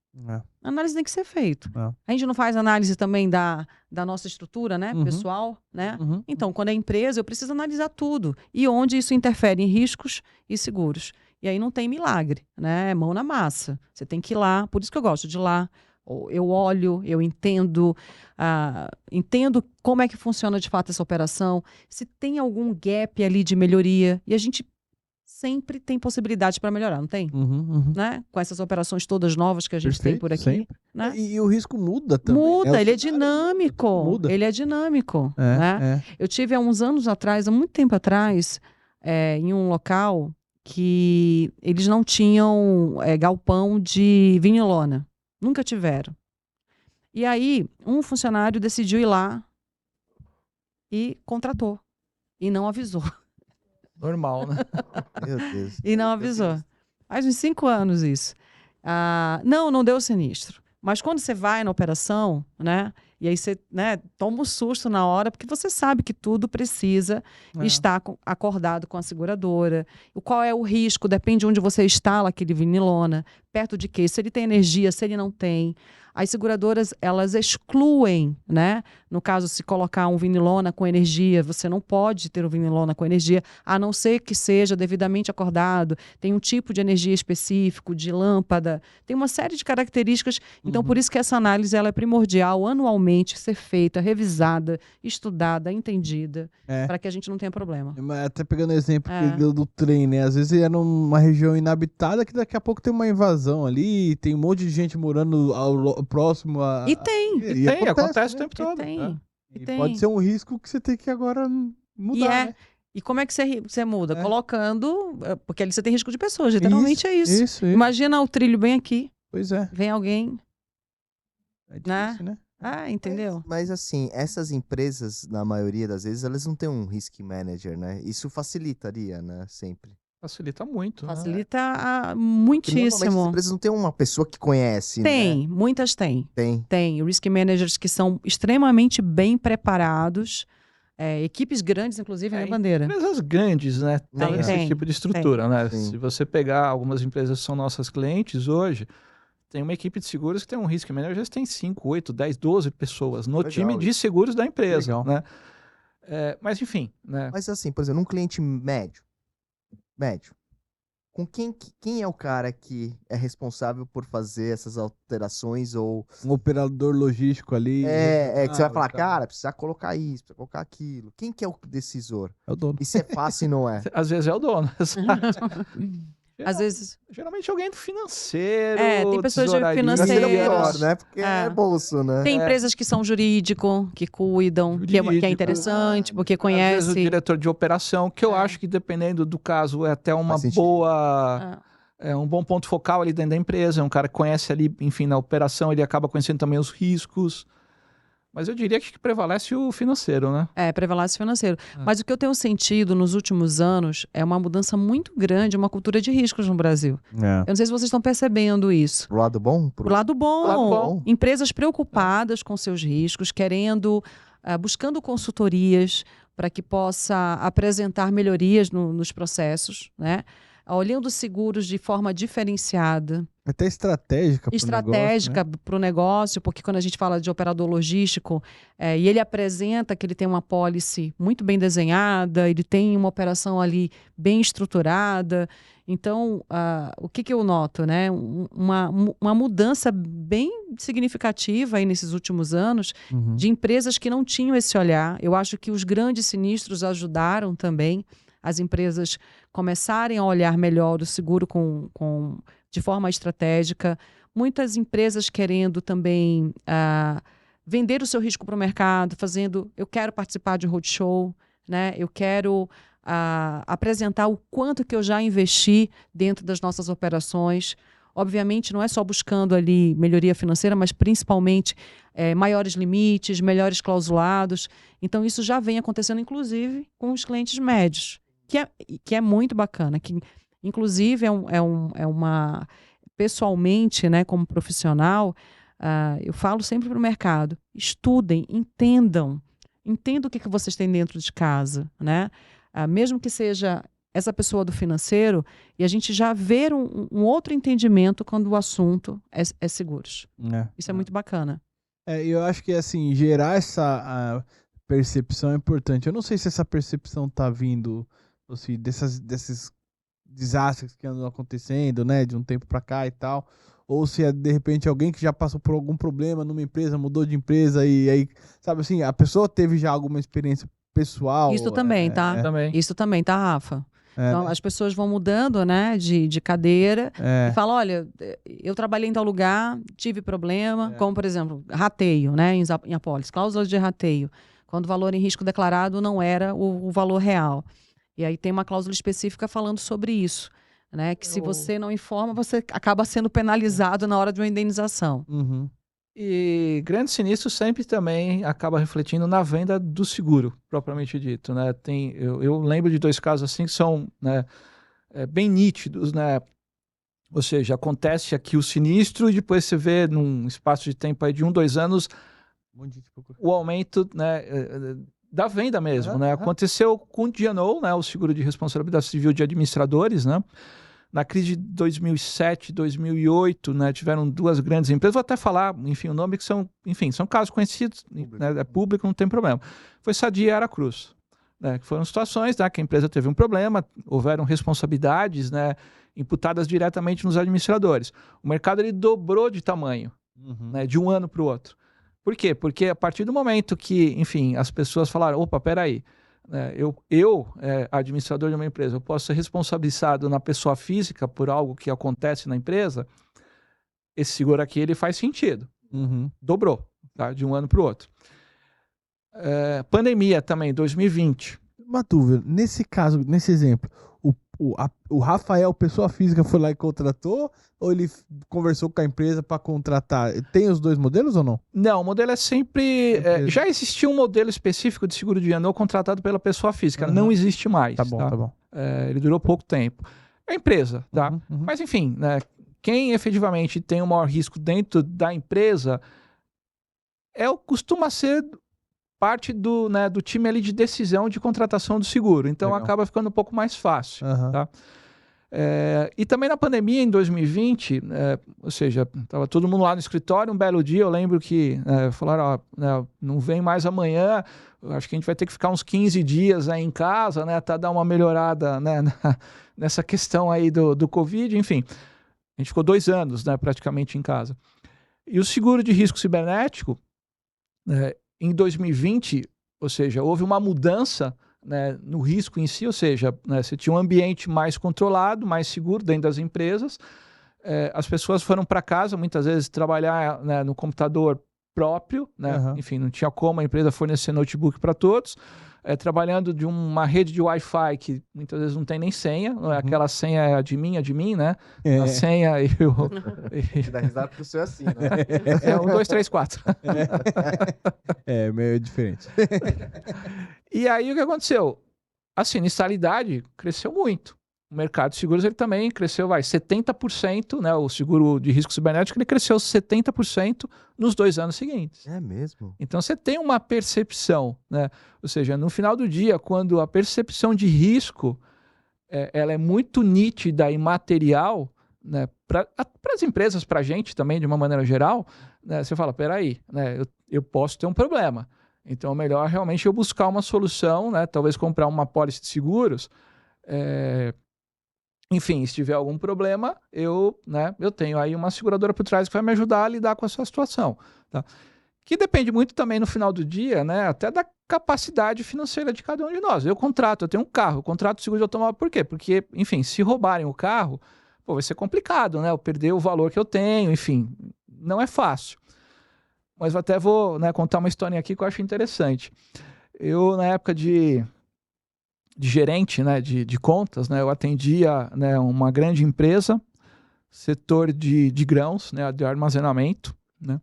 Análise tem que ser feito. A gente não faz análise também da nossa estrutura, né? Pessoal, né? Então, quando é empresa, eu preciso analisar tudo. E onde isso interfere em riscos e seguros. E aí não tem milagre, né? É mão na massa. Você tem que ir lá. Por isso que eu gosto de ir lá. Eu olho, eu entendo como é que funciona de fato essa operação, se tem algum gap ali de melhoria, e a gente sempre tem possibilidade para melhorar, não tem? Né? Com essas operações todas novas que a gente tem por aqui. Né?
E o risco muda também.
Muda, ele é dinâmico.
Muda.
Ele é dinâmico. Né? Eu tive há uns anos atrás, há muito tempo atrás, em um local que eles não tinham galpão de vinilona. Nunca tiveram. E aí, um funcionário decidiu ir lá e contratou. E não avisou.
Normal, né?
Meu Deus.
E não avisou. Faz uns 5 anos isso. Não deu sinistro. Mas quando você vai na operação, né? E aí você, né, toma um susto na hora, porque você sabe que tudo precisa estar acordado com a seguradora. Qual é o risco? Depende de onde você instala aquele vinilona. Perto de quê? Se ele tem energia, se ele não tem. As seguradoras, elas excluem, né? No caso, se colocar um vinilona com energia, você não pode ter um vinilona com energia, a não ser que seja devidamente acordado. Tem um tipo de energia específico, de lâmpada. Tem uma série de características. Então, por isso que essa análise ela é primordial, anualmente, ser feita, revisada, estudada, entendida, para que a gente não tenha problema.
Até pegando o exemplo do trem, né? Às vezes é numa região inabitada que daqui a pouco tem uma invasão ali, tem um monte de gente morando próximo a...
E tem.
Acontece o tempo todo.
E pode ser um risco que você tem que agora mudar, né?
E como é que você muda? Colocando... Porque ali você tem risco de pessoas, literalmente é isso.
Isso.
Imagina o trilho bem aqui.
Pois é.
Vem alguém...
É difícil, né?
Entendeu?
Mas assim, essas empresas, na maioria das vezes, elas não têm um risk manager, né? Isso facilitaria, né? Sempre.
Facilita muito.
Porque
Facilita
normalmente
muitíssimo.
as empresas não têm uma pessoa que conhece,
Tem,
né?
muitas têm.
Tem.
Risk managers que são extremamente bem preparados equipes grandes, inclusive, na Bandeira.
Empresas grandes, né? Tem esse tipo de estrutura, né?
Sim.
Se você pegar algumas empresas que são nossas clientes hoje, tem uma equipe de seguros que tem um risco menor, já tem 5, 8, 10, 12 pessoas no time de seguros da empresa, né? Mas enfim, né?
Mas assim, por exemplo, um cliente médio, com quem é o cara que é responsável por fazer essas alterações ou...
Um operador logístico ali.
que você vai falar, cara, precisa colocar isso, precisa colocar aquilo. Quem que é o decisor?
É o dono.
E se é fácil e não é?
Às vezes é o dono, exato.
Às vezes...
Geralmente alguém do financeiro,
tem pessoas de
tesouraria.
financeiro.
Financeiro é pior, né? Porque é bolso, né?
Tem empresas que são jurídico, que cuidam, que é interessante, porque
Às
conhece.
vezes o diretor de operação, que eu acho que dependendo do caso é até uma
Faz sentido.
boa... É um bom ponto focal ali dentro da empresa, é um cara que conhece ali, enfim, na operação, ele acaba conhecendo também os riscos. Mas eu diria que prevalece o financeiro, né?
Prevalece o financeiro. Mas o que eu tenho sentido nos últimos anos é uma mudança muito grande, uma cultura de riscos no Brasil. Eu não sei se vocês estão percebendo isso.
Pro lado bom?
Pro lado bom.
Lado bom.
Empresas preocupadas com seus riscos, querendo, buscando consultorias para que possa apresentar melhorias nos processos, né? Olhando seguros de forma diferenciada.
Até estratégica
para o negócio, porque quando a gente fala de operador logístico, e ele apresenta que ele tem uma policy muito bem desenhada, ele tem uma operação ali bem estruturada. Então, o que eu noto, né? Uma mudança bem significativa aí nesses últimos anos de empresas que não tinham esse olhar. Eu acho que os grandes sinistros ajudaram também as empresas começarem a olhar melhor o seguro de forma estratégica. Muitas empresas querendo também vender o seu risco para o mercado, eu quero participar de roadshow, né? Eu quero apresentar o quanto que eu já investi dentro das nossas operações. Obviamente, não é só buscando ali melhoria financeira, mas principalmente maiores limites, melhores clausulados. Então, isso já vem acontecendo, inclusive, com os clientes médios, que é muito bacana, que inclusive pessoalmente, né, como profissional, eu falo sempre para o mercado, estudem, entendam o que vocês têm dentro de casa, né? Mesmo que seja essa pessoa do financeiro, e a gente já ver um outro entendimento quando o assunto é seguros. Isso é muito bacana.
Eu acho que, assim, gerar essa percepção é importante. Eu não sei se essa percepção está vindo assim, desses desastres que andam acontecendo, né, de um tempo para cá e tal, ou se é, de repente, alguém que já passou por algum problema numa empresa, mudou de empresa e aí, sabe assim, a pessoa teve já alguma experiência pessoal.
Isso também, tá? Isso também, tá, Rafa? Então, as pessoas vão mudando, né, de cadeira e falam, olha, eu trabalhei em tal lugar, tive problema, como, por exemplo, rateio, né, em apólice, cláusulas de rateio, quando o valor em risco declarado não era o valor real. E aí tem uma cláusula específica falando sobre isso, né, que se você não informa, você acaba sendo penalizado na hora de uma indenização.
E grande sinistro sempre também acaba refletindo na venda do seguro, propriamente dito, né? Eu lembro de 2 casos assim que são, né, bem nítidos, né? Ou seja, acontece aqui o sinistro e depois você vê num espaço de tempo aí de 1, 2 anos o aumento, né, da venda mesmo, né? Aconteceu com o D&O, né, o seguro de responsabilidade civil de administradores, né? Na crise de 2007, 2008, né, tiveram 2 grandes empresas, vou até falar, enfim, o nome que são casos conhecidos, né, é público, não tem problema. Foi Sadia e Aracruz, né, que foram situações, né, que a empresa teve um problema, houveram responsabilidades, né, imputadas diretamente nos administradores. O mercado ele dobrou de tamanho, né, de um ano para o outro. Por quê? Porque a partir do momento que, enfim, as pessoas falaram, opa, peraí, administrador de uma empresa, eu posso ser responsabilizado na pessoa física por algo que acontece na empresa, esse seguro aqui ele faz sentido. Dobrou, tá? De um ano para o outro. Pandemia também, 2020.
Uma dúvida, nesse caso, nesse exemplo, o Rafael, pessoa física, foi lá e contratou ou ele conversou com a empresa para contratar? Tem os 2 modelos ou não?
Não, o modelo é sempre... já existia um modelo específico de seguro de D&O contratado pela pessoa física. Não existe mais.
Tá bom.
Ele durou pouco tempo. É a empresa, tá? Mas enfim, né, quem efetivamente tem o maior risco dentro da empresa costuma ser parte do time ali de decisão de contratação do seguro. Então,
Legal.
acaba ficando um pouco mais fácil.
Aham.
Tá? E também na pandemia, em 2020, ou seja, estava todo mundo lá no escritório, um belo dia, eu lembro que falaram, não vem mais amanhã, acho que a gente vai ter que ficar uns 15 dias aí em casa, né, até dar uma melhorada, né, nessa questão aí do Covid, enfim. A gente ficou 2 anos, né, praticamente em casa. E o seguro de risco cibernético, em 2020, ou seja, houve uma mudança, né, no risco em si, ou seja, né, você tinha um ambiente mais controlado, mais seguro dentro das empresas, as pessoas foram para casa, muitas vezes, trabalhar, né, no computador próprio, né, enfim, não tinha como a empresa fornecer notebook para todos, trabalhando de uma rede de Wi-Fi que muitas vezes não tem nem senha, aquela senha é a de mim, né? A senha eu...
Você dá risada porque o seu é assim, né?
1, 2, 3, 4.
É meio diferente.
E aí o que aconteceu? A sinistralidade cresceu muito. O mercado de seguros ele também cresceu, 70%, né? O seguro de risco cibernético ele cresceu 70% nos 2 anos seguintes.
É mesmo?
Então você tem uma percepção, né? Ou seja, no final do dia, quando a percepção de risco ela é muito nítida e material, né? Para as empresas, para a gente também, de uma maneira geral, né? Você fala, peraí, né? Eu posso ter um problema. Então é melhor realmente eu buscar uma solução, né? Talvez comprar uma pólice de seguros. Enfim, se tiver algum problema, eu tenho aí uma seguradora por trás que vai me ajudar a lidar com essa situação. Tá? Que depende muito também no final do dia, né? Até da capacidade financeira de cada um de nós. Eu tenho um carro, eu contrato seguro de automóvel, por quê? Porque, enfim, se roubarem o carro, vai ser complicado, né? Eu perder o valor que eu tenho, enfim, não é fácil. Mas até vou, né, contar uma historinha aqui que eu acho interessante. Eu, na época de gerente, né, de contas, né, eu atendia, né, uma grande empresa, setor de grãos, né, de armazenamento, né,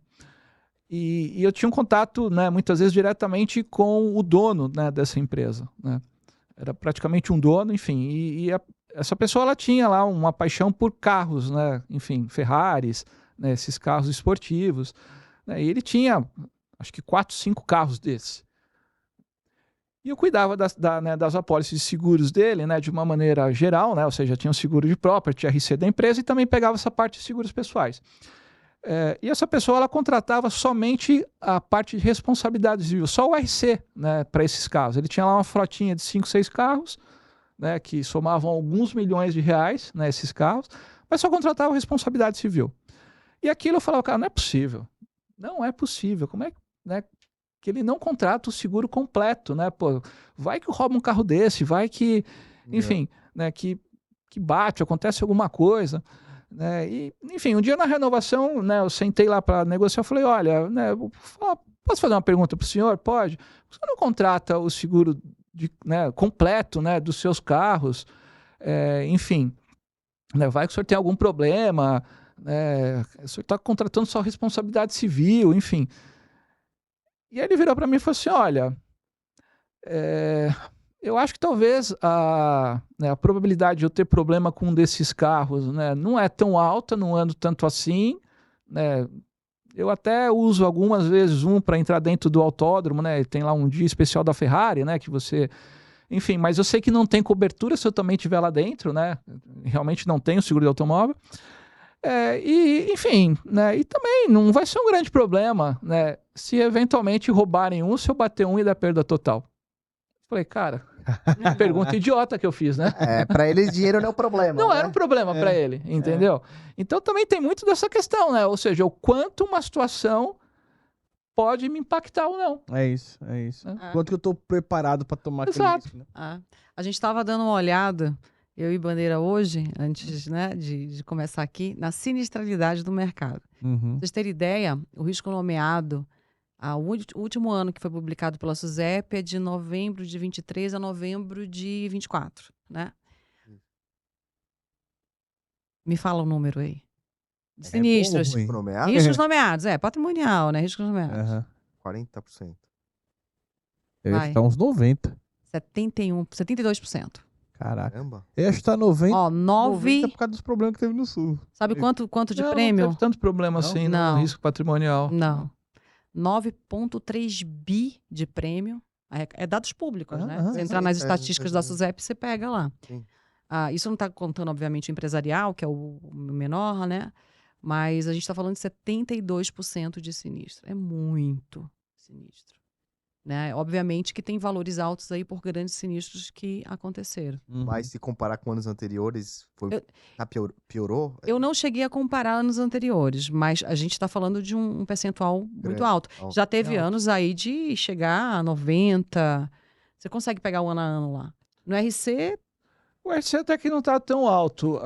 e eu tinha um contato, né, muitas vezes diretamente com o dono, né, dessa empresa, né, era praticamente um dono, enfim, essa pessoa ela tinha lá uma paixão por carros, né, enfim, Ferraris, né, esses carros esportivos, né, e ele tinha, acho que 4, 5 carros desses. E eu cuidava das apólices de seguros dele, né, de uma maneira geral, né, ou seja, tinha um seguro de property, RC da empresa, e também pegava essa parte de seguros pessoais. E essa pessoa ela contratava somente a parte de responsabilidade civil, só o RC, né, para esses carros. Ele tinha lá uma frotinha de 5, 6 carros, né, que somavam alguns milhões de reais, né, esses carros, mas só contratava responsabilidade civil. E aquilo eu falava, cara, não é possível. Não é possível. Como é que... Né, que ele não contrata o seguro completo, né? Pô, vai que rouba um carro desse, vai que, enfim, né, que bate, acontece alguma coisa, né? E, enfim, um dia na renovação, né, eu sentei lá para negociar, eu falei, olha, né, posso fazer uma pergunta para o senhor? Pode. Você não contrata o seguro né, completo, né, dos seus carros? Enfim, né, vai que o senhor tem algum problema, né, o senhor está contratando só responsabilidade civil, enfim. E aí ele virou para mim e falou assim, olha, eu acho que talvez a probabilidade de eu ter problema com um desses carros, né, não é tão alta, não ando tanto assim, né, eu até uso algumas vezes para entrar dentro do autódromo, né, tem lá um dia especial da Ferrari, né, que você... Enfim, mas eu sei que não tem cobertura se eu também estiver lá dentro, né, realmente não tenho seguro de automóvel. Enfim, né, e também não vai ser um grande problema, né, se eventualmente roubarem se eu bater e der perda total. Falei, cara, pergunta idiota que eu fiz, né?
Pra ele dinheiro não é um problema.
Não
né?
era um problema pra ele, entendeu? Então também tem muito dessa questão, né, ou seja, o quanto uma situação pode me impactar ou não.
É isso. Quanto que eu tô preparado para tomar aquele risco, né?
A gente estava dando uma olhada, eu e Bandeira hoje, antes, né, de começar aqui, na sinistralidade do mercado.
Uhum.
Pra vocês terem ideia, o risco nomeado, o último ano que foi publicado pela SUSEP é de novembro de 23 a novembro de 24, né? Me fala o número aí. Sinistros.
Risco nomeado?
Riscos nomeados, patrimonial, né? Riscos nomeados.
Uhum.
40%.
Eu ia
Vai.
chutar uns 90.
72%.
Caraca.
Caramba.
Eu ia chutar 90.
Ó,
90 por causa dos problemas que teve no Sul.
Sabe quanto de
Não
prêmio?
teve tanto problema assim
Não.
no risco patrimonial.
Não. 9,3 bi de prêmio. É dados públicos, né? Você entrar
sim,
nas estatísticas da SUSEP, você pega lá.
Sim.
Isso não está contando, obviamente, o empresarial, que é o menor, né? Mas a gente está falando de 72% de sinistro. É muito sinistro. Né? Obviamente que tem valores altos aí por grandes sinistros que aconteceram.
Mas se comparar com anos anteriores, piorou?
Eu não cheguei a comparar anos anteriores, mas a gente está falando de um percentual muito alto. Já teve anos aí de chegar a 90%. Você consegue pegar o ano a ano lá. No RC...
O RC até que não está tão alto.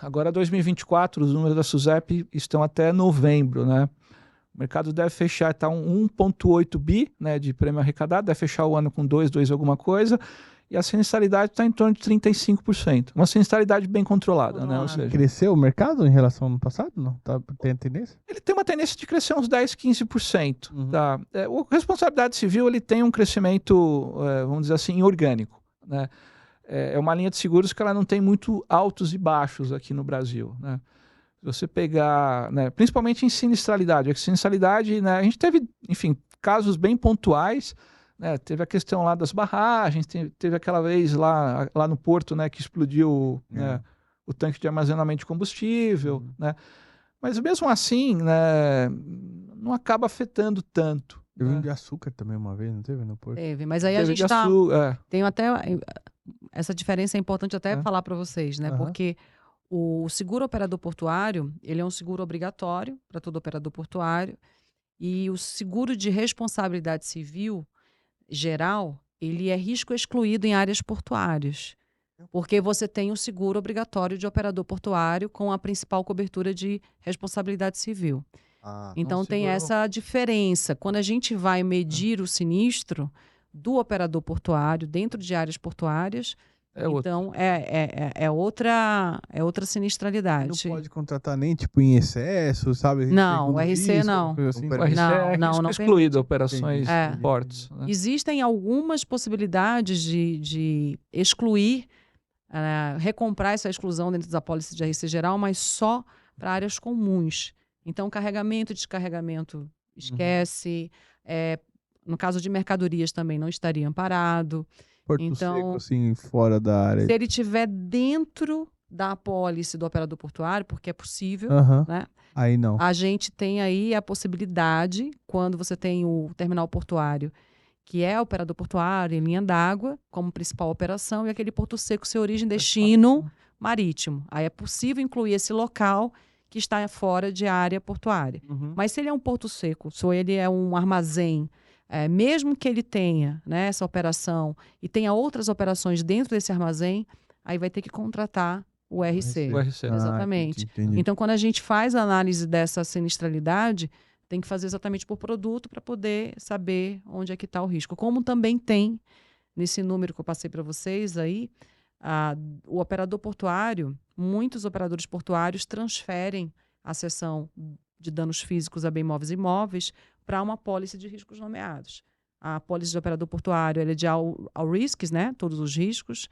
Agora, 2024, os números da SUSEP estão até novembro, né? O mercado deve fechar, está 1,8 bi, né, de prêmio arrecadado, deve fechar o ano com 2 alguma coisa, e a sinistralidade está em torno de 35%. Uma sinistralidade bem controlada, né? Ou seja,
cresceu o mercado em relação ao ano passado? Não? Tem a tendência?
Ele tem uma tendência de crescer uns 10, 15%. Tá? O responsabilidade civil ele tem um crescimento, vamos dizer assim, orgânico, né? É uma linha de seguros que ela não tem muito altos e baixos aqui no Brasil, né? Se você pegar, né, principalmente em sinistralidade, a sinistralidade, né, a gente teve, enfim, casos bem pontuais, né, teve a questão lá das barragens, teve aquela vez lá no Porto, né, que explodiu né, o tanque de armazenamento de combustível, né, mas mesmo assim, né, não acaba afetando tanto.
Teve um de açúcar também uma vez, não teve no Porto?
Teve, mas aí a gente tem até, essa diferença é importante até falar para vocês, né, porque o seguro operador portuário, ele é um seguro obrigatório para todo operador portuário, e o seguro de responsabilidade civil geral, ele é risco excluído em áreas portuárias, porque você tem o seguro obrigatório de operador portuário com a principal cobertura de responsabilidade civil. Então tem essa diferença. Quando a gente vai medir o sinistro do operador portuário dentro de áreas portuárias, então, é outra sinistralidade.
Não pode contratar nem, tipo, em excesso, sabe?
Não, o RC não.
Assim.
O RC não excluído operações de portos. Né?
Existem algumas possibilidades de excluir, recomprar essa exclusão dentro da apólice de RC geral, mas só para áreas comuns. Então, carregamento e descarregamento esquece. No caso de mercadorias também não estaria amparado.
Porto seco, assim, fora da área.
Se ele estiver dentro da apólice do operador portuário, porque é possível, né?
Aí não.
A gente tem aí a possibilidade, quando você tem o terminal portuário, que é operador portuário em linha d'água, como principal operação, e aquele porto seco ser origem e destino marítimo. Aí é possível incluir esse local que está fora de área portuária. Mas se ele é um porto seco, se ele é um armazém, mesmo que ele tenha, né, essa operação e tenha outras operações dentro desse armazém, aí vai ter que contratar o RC.
O RC.
Exatamente.
Entendi.
Então, quando a gente faz a análise dessa sinistralidade, tem que fazer exatamente por produto para poder saber onde é que está o risco. Como também tem, nesse número que eu passei para vocês aí, o operador portuário, muitos operadores portuários transferem a seção de danos físicos a bem móveis e imóveis para uma apólice de riscos nomeados. A apólice de operador portuário ela é de all risks, né? Todos os riscos,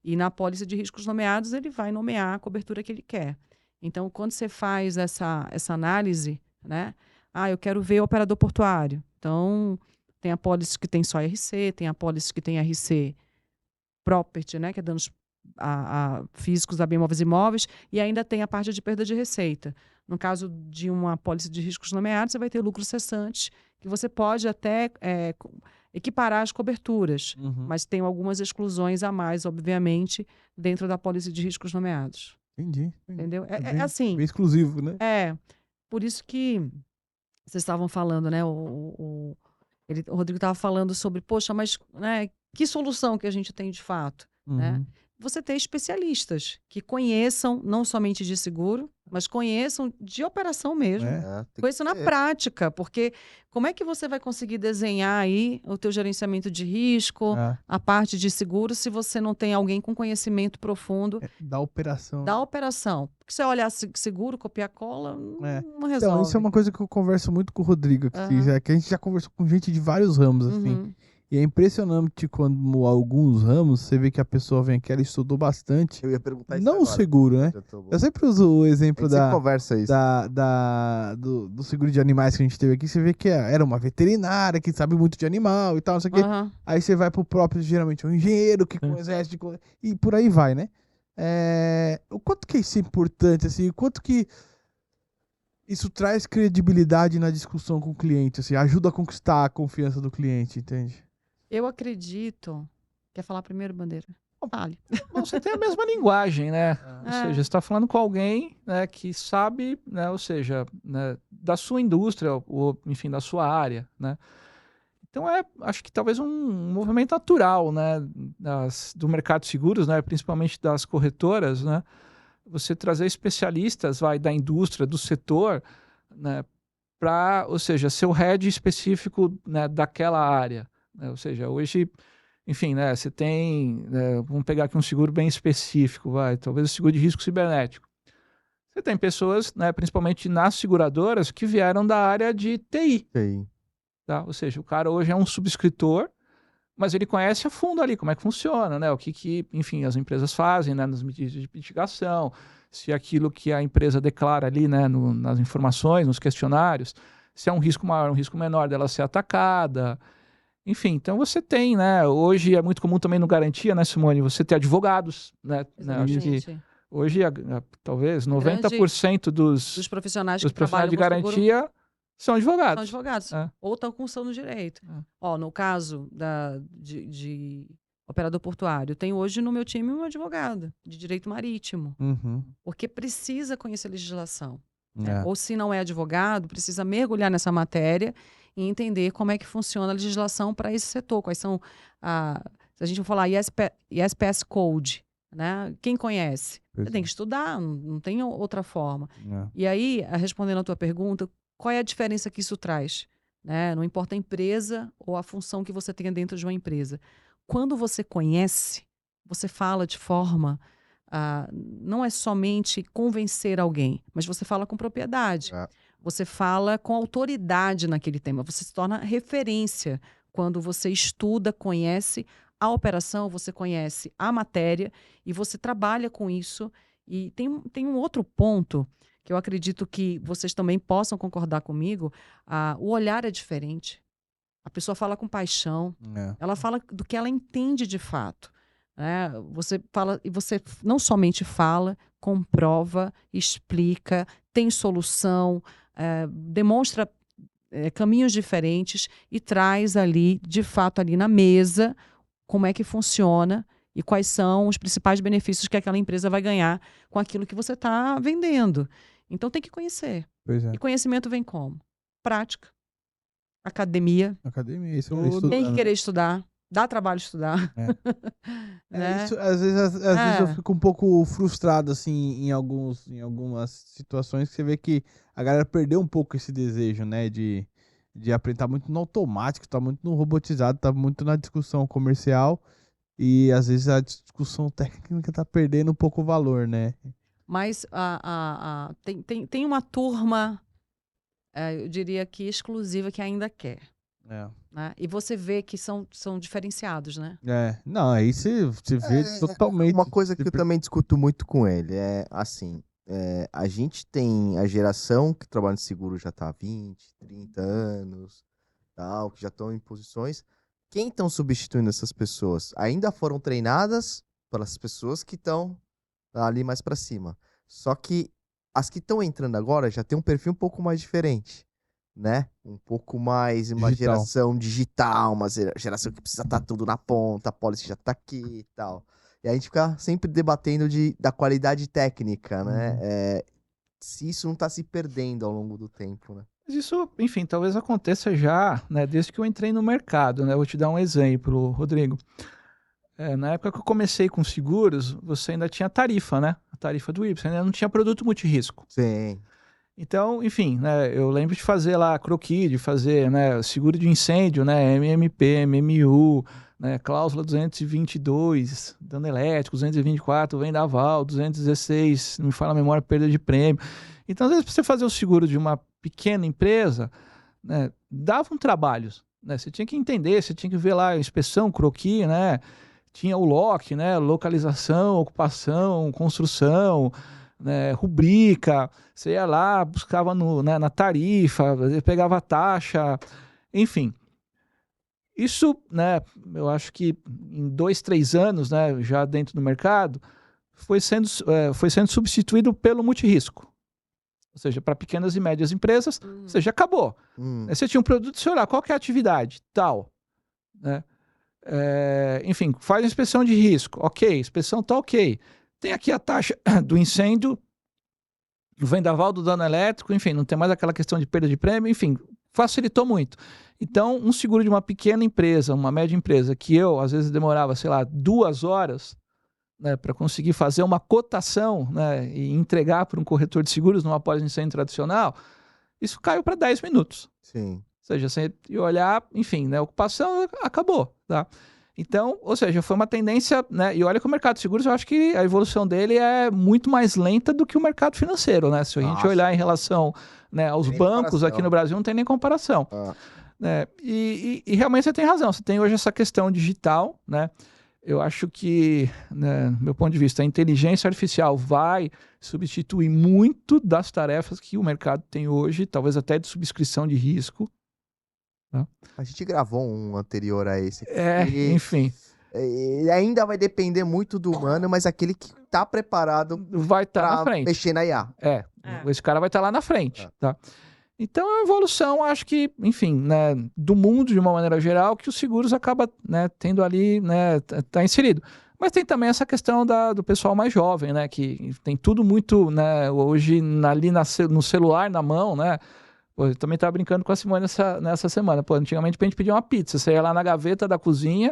e na apólice de riscos nomeados ele vai nomear a cobertura que ele quer. Então, quando você faz essa análise, né? Eu quero ver o operador portuário. Então, tem apólices que tem só RC, tem apólices que tem RC property, né? Que é danos físicos a bem móveis e imóveis, e ainda tem a parte de perda de receita. No caso de uma apólice de riscos nomeados, você vai ter lucro cessante, que você pode até equiparar as coberturas, mas tem algumas exclusões a mais, obviamente, dentro da apólice de riscos nomeados.
Entendi.
Entendeu?
Bem,
assim.
Bem exclusivo, né?
Por isso que vocês estavam falando, né? O Rodrigo estava falando sobre, poxa, mas né, que solução que a gente tem de fato, né? Você ter especialistas que conheçam não somente de seguro, mas conheçam de operação mesmo. Conheçam na prática, porque como é que você vai conseguir desenhar aí o teu gerenciamento de risco, a parte de seguro, se você não tem alguém com conhecimento profundo
da operação?
Da operação. Porque você olhar seguro, copiar cola, não resolve.
Então, isso é uma coisa que eu converso muito com o Rodrigo, que a gente já conversou com gente de vários ramos, assim. E é impressionante como alguns ramos, você vê que a pessoa vem aqui, ela estudou bastante.
Eu ia perguntar isso
Não o
agora.
seguro, né? Eu sempre uso o exemplo
Conversa isso.
do seguro de animais que a gente teve aqui. Você vê que era uma veterinária que sabe muito de animal e tal, não sei o quê. Aí você vai pro próprio, geralmente, um engenheiro que conhece e por aí vai, né? O quanto que isso é importante, assim, o quanto que isso traz credibilidade na discussão com o cliente, assim, ajuda a conquistar a confiança do cliente, entende?
Eu acredito... Quer falar primeiro, Bandeira? Fale.
Bom, você tem a mesma linguagem, né? Ou seja, você está falando com alguém, né, que sabe, né, ou seja, né, da sua indústria, ou enfim, da sua área, né? Então acho que talvez um movimento natural, né, do mercado de seguros, né, principalmente das corretoras, né? Você trazer especialistas, da indústria, do setor, né, para, ou seja, ser o head específico, né, daquela área, né? Ou seja, hoje, enfim, né, você tem, né, vamos pegar aqui um seguro bem específico, talvez o seguro de risco cibernético. Você tem pessoas, né, principalmente nas seguradoras, que vieram da área de TI. Tá? Ou seja, o cara hoje é um subscritor, mas ele conhece a fundo ali como é que funciona, né? O que enfim, as empresas fazem, né, nas medidas de mitigação, se aquilo que a empresa declara ali, né, nas informações, nos questionários, se é um risco maior, um risco menor dela ser atacada. Enfim, então você tem, né? Hoje é muito comum também no garantia, né, Simone? Você ter advogados, né? Acho que hoje, talvez, 90% dos
profissionais
que trabalham de garantia são advogados.
Ou estão com curso no direito. No caso de operador portuário, eu tenho hoje no meu time um advogado de direito marítimo. Porque precisa conhecer a legislação. Ou se não é advogado, precisa mergulhar nessa matéria e entender como é que funciona a legislação para esse setor. Quais são, se a gente for falar ISPS Code, né? Quem conhece? Você tem que estudar, não tem outra forma. E aí, respondendo a tua pergunta, qual é a diferença que isso traz? Né? Não importa a empresa ou a função que você tenha dentro de uma empresa. Quando você conhece, você fala de forma... não é somente convencer alguém, mas você fala com propriedade. Você fala com autoridade naquele tema. Você se torna referência quando você estuda, conhece a operação, você conhece a matéria e você trabalha com isso. E tem um outro ponto que eu acredito que vocês também possam concordar comigo. O olhar é diferente. A pessoa fala com paixão. Ela fala do que ela entende de fato. Você fala, e você não somente fala, comprova, explica, tem solução, demonstra caminhos diferentes e traz ali, de fato, ali na mesa, como é que funciona e quais são os principais benefícios que aquela empresa vai ganhar com aquilo que você está vendendo. Então tem que conhecer. E conhecimento vem como? Prática, academia.
Isso
tem que querer estudar. Dá trabalho estudar.
Né? Isso, às vezes eu fico um pouco frustrado assim, em algumas situações que você vê que a galera perdeu um pouco esse desejo, né? De aprender, tá muito no automático, tá muito no robotizado, tá muito na discussão comercial e às vezes a discussão técnica tá perdendo um pouco o valor, né?
Mas tem uma turma, eu diria que exclusiva, que ainda quer. Né? E você vê que são diferenciados, né?
Não, aí você vê totalmente.
Uma coisa que eu também discuto muito com ele é assim, a gente tem a geração que trabalha em seguro já tá há 20, 30 anos, tal, que já estão em posições. Quem estão substituindo essas pessoas? Ainda foram treinadas pelas pessoas que estão ali mais para cima. Só que as que estão entrando agora já tem um perfil um pouco mais diferente. Né? Um pouco mais uma geração digital, uma geração que precisa estar tudo na ponta, a policy já tá aqui e tal. E a gente fica sempre debatendo da qualidade técnica, né? Se isso não tá se perdendo ao longo do tempo, né?
Mas isso, enfim, talvez aconteça já, né, desde que eu entrei no mercado, né? Eu vou te dar um exemplo, Rodrigo. Na época que eu comecei com seguros, você ainda tinha tarifa, né? A tarifa do Y, ainda não tinha produto multirrisco.
Sim.
Então, enfim, né, eu lembro de fazer lá croquis, de fazer, né, seguro de incêndio, né, MMP, MMU, né, cláusula 222, dano elétrico, 224, vendaval, 216, não me fala a memória, perda de prêmio. Então, às vezes, para você fazer o seguro de uma pequena empresa, né, dava um trabalho, né? Você tinha que entender, você tinha que ver lá a inspeção, croquis, né? Tinha o LOC, né? Localização, ocupação, construção, né? Rubrica. Você ia lá, buscava né? na tarifa, pegava a taxa, enfim. Isso, né? Eu acho que em 2, 3 anos, né? Já dentro do mercado, foi sendo substituído pelo multirrisco. Ou seja, para pequenas e médias empresas, ou seja, acabou. Você tinha um produto, você olhar qual que é a atividade, tal, né? Enfim, faz a inspeção de risco, ok, inspeção tá ok. Tem aqui a taxa do incêndio, do vendaval, do dano elétrico, enfim, não tem mais aquela questão de perda de prêmio, enfim, facilitou muito. Então, um seguro de uma pequena empresa, uma média empresa, que eu, às vezes, demorava, sei lá, 2 horas, né, para conseguir fazer uma cotação, né, e entregar para um corretor de seguros numa pós-incêndio tradicional, isso caiu para 10 minutos.
Sim.
Ou seja, você ia olhar, enfim, né, a ocupação acabou, tá? Então, ou seja, foi uma tendência, né, e olha que o mercado de seguros, eu acho que a evolução dele é muito mais lenta do que o mercado financeiro, né? Se a gente olhar em relação, né, aos bancos aqui no Brasil, não tem nem comparação. E realmente você tem razão, você tem hoje essa questão digital, né? Eu acho que, né, do meu ponto de vista, a inteligência artificial vai substituir muito das tarefas que o mercado tem hoje, talvez até de subscrição de risco. Tá?
A gente gravou um anterior a esse.
Enfim.
Ainda vai depender muito do humano, mas aquele que está preparado
vai estar na frente.
Mexer na IA.
Esse cara vai estar lá na frente. Tá? Então, a evolução, acho que, enfim, né, do mundo, de uma maneira geral, que os seguros acabam, né, tendo ali, né, tá inserido. Mas tem também essa questão do pessoal mais jovem, né, que tem tudo muito, né, hoje ali no celular, na mão, né. Pô, eu também estava brincando com a Simone nessa semana. Pô, antigamente, pra gente pedir uma pizza, você ia lá na gaveta da cozinha,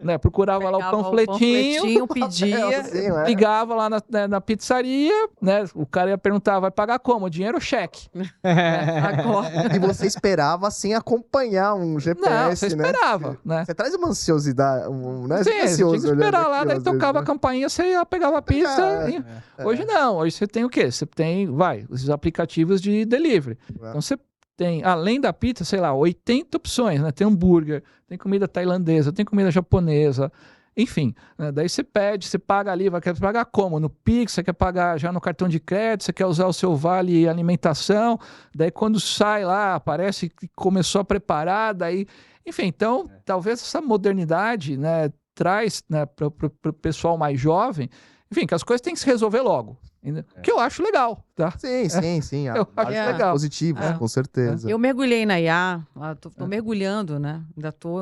né, procurava lá o panfletinho
pedia,
ligava lá na pizzaria, né, o cara ia perguntar, vai pagar como? Dinheiro ou cheque?
E você esperava sem acompanhar um GPS,
Não, você esperava, né?
Você traz uma ansiosidade, né?
Sim, você tinha que esperar lá, daí tocava a campainha, você ia pegava a pizza. Hoje não, hoje você tem o quê? Você tem, os aplicativos de delivery. Então você tem, além da pizza, sei lá, 80 opções, né? Tem hambúrguer, tem comida tailandesa, tem comida japonesa, enfim. Né? Daí você pede, você paga ali, quer pagar como? No Pix, você quer pagar já no cartão de crédito, você quer usar o seu vale alimentação, daí quando sai lá, aparece que começou a preparar, daí... Enfim, então, talvez essa modernidade, né, traz, né, para o pessoal mais jovem, enfim, que as coisas têm que se resolver logo. Que eu acho legal, tá?
Sim.
Eu acho legal.
Positivo, com certeza.
Eu mergulhei na IA, tô mergulhando, né? Ainda tô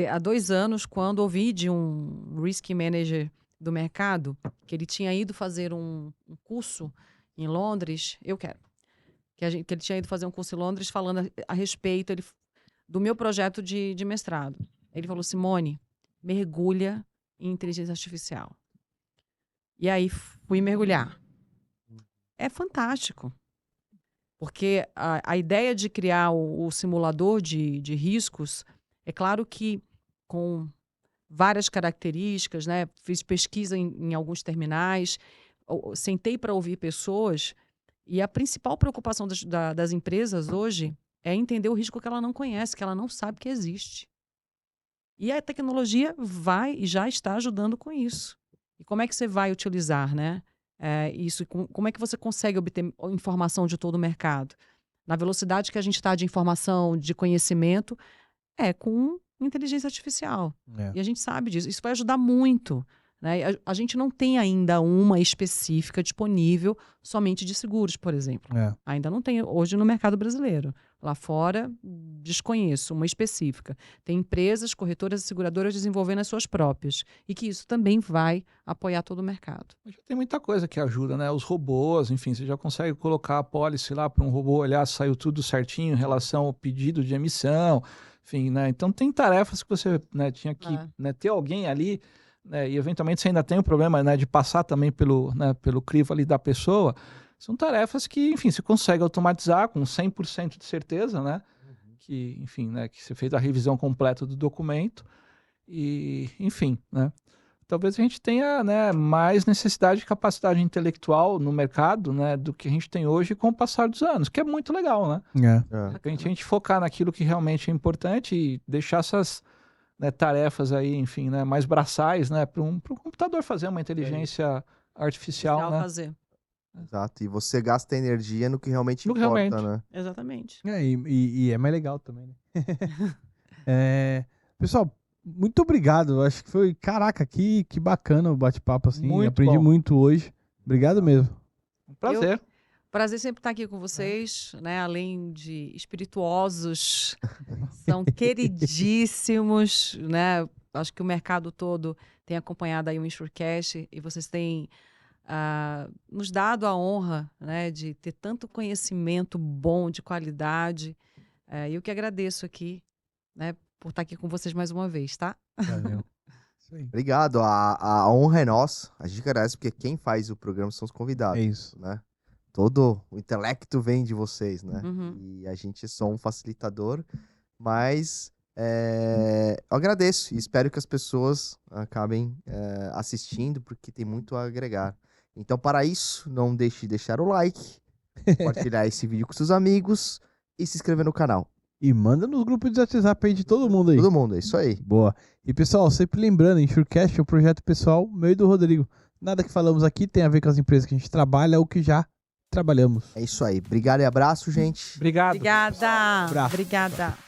há 2 anos, quando ouvi de um risk manager do mercado, que ele tinha ido fazer um curso em Londres, que ele tinha ido fazer um curso em Londres falando a respeito do meu projeto de mestrado. Ele falou, Simone, mergulha em inteligência artificial. E aí fui mergulhar. É fantástico. Porque a ideia de criar o simulador de riscos, é claro que com várias características, né? Fiz pesquisa em alguns terminais, sentei para ouvir pessoas, e a principal preocupação das empresas hoje é entender o risco que ela não conhece, que ela não sabe que existe. E a tecnologia vai e já está ajudando com isso. E como é que você vai utilizar, né? Isso? Como é que você consegue obter informação de todo o mercado? Na velocidade que a gente está de informação, de conhecimento, com inteligência artificial. E a gente sabe disso. Isso vai ajudar muito. Né? A gente não tem ainda uma específica disponível somente de seguros, por exemplo. Ainda não tem hoje no mercado brasileiro. Lá fora, desconheço uma específica. Tem empresas, corretoras e seguradoras desenvolvendo as suas próprias. E que isso também vai apoiar todo o mercado.
Já tem muita coisa que ajuda, né? Os robôs, enfim, você já consegue colocar a pólice lá para um robô olhar se saiu tudo certinho em relação ao pedido de emissão. Enfim, né? Então tem tarefas que você, né, tinha que ter alguém ali, né, e eventualmente você ainda tem o problema, né, de passar também pelo crivo ali da pessoa. São tarefas que, enfim, você consegue automatizar com 100% de certeza, né? Que, enfim, né, que você fez a revisão completa do documento e, enfim, né? talvez a gente tenha, né, mais necessidade de capacidade intelectual no mercado, né, do que a gente tem hoje com o passar dos anos, que é muito legal, né? A gente focar naquilo que realmente é importante e deixar essas, né, tarefas aí, enfim, né, mais braçais, né, para um computador fazer uma inteligência artificial, né?
fazer.
Exato, e você gasta energia no que realmente importa, né?
Exatamente.
E é mais legal também, né? Pessoal, muito obrigado. Acho que foi, caraca, que bacana o bate-papo, assim.
Muito
Aprendi
bom.
muito hoje. Obrigado mesmo.
Um prazer.
Prazer sempre estar aqui com vocês, né? Além de espirituosos, são queridíssimos, né? Acho que o mercado todo tem acompanhado aí o Insurecast e vocês têm nos dado a honra, né, de ter tanto conhecimento bom, de qualidade. E eu que agradeço aqui, né, por estar aqui com vocês mais uma vez, tá?
Valeu. Isso aí.
Obrigado, a honra é nossa. A gente agradece porque quem faz o programa são os convidados.
É isso.
Né? Todo o intelecto vem de vocês, né?
Uhum.
E a gente é só um facilitador, mas eu agradeço e espero que as pessoas acabem assistindo, porque tem muito a agregar. Então, para isso, não deixe de deixar o like, compartilhar esse vídeo com seus amigos e se inscrever no canal.
E manda nos grupos de WhatsApp aí de todo mundo aí.
Todo mundo, é isso aí.
Boa. E pessoal, sempre lembrando, Insurecast é um projeto pessoal meu e do Rodrigo. Nada que falamos aqui tem a ver com as empresas que a gente trabalha ou que já trabalhamos.
É isso aí. Obrigado e abraço, gente.
Obrigado.
Obrigada.
Abraço.
Obrigada.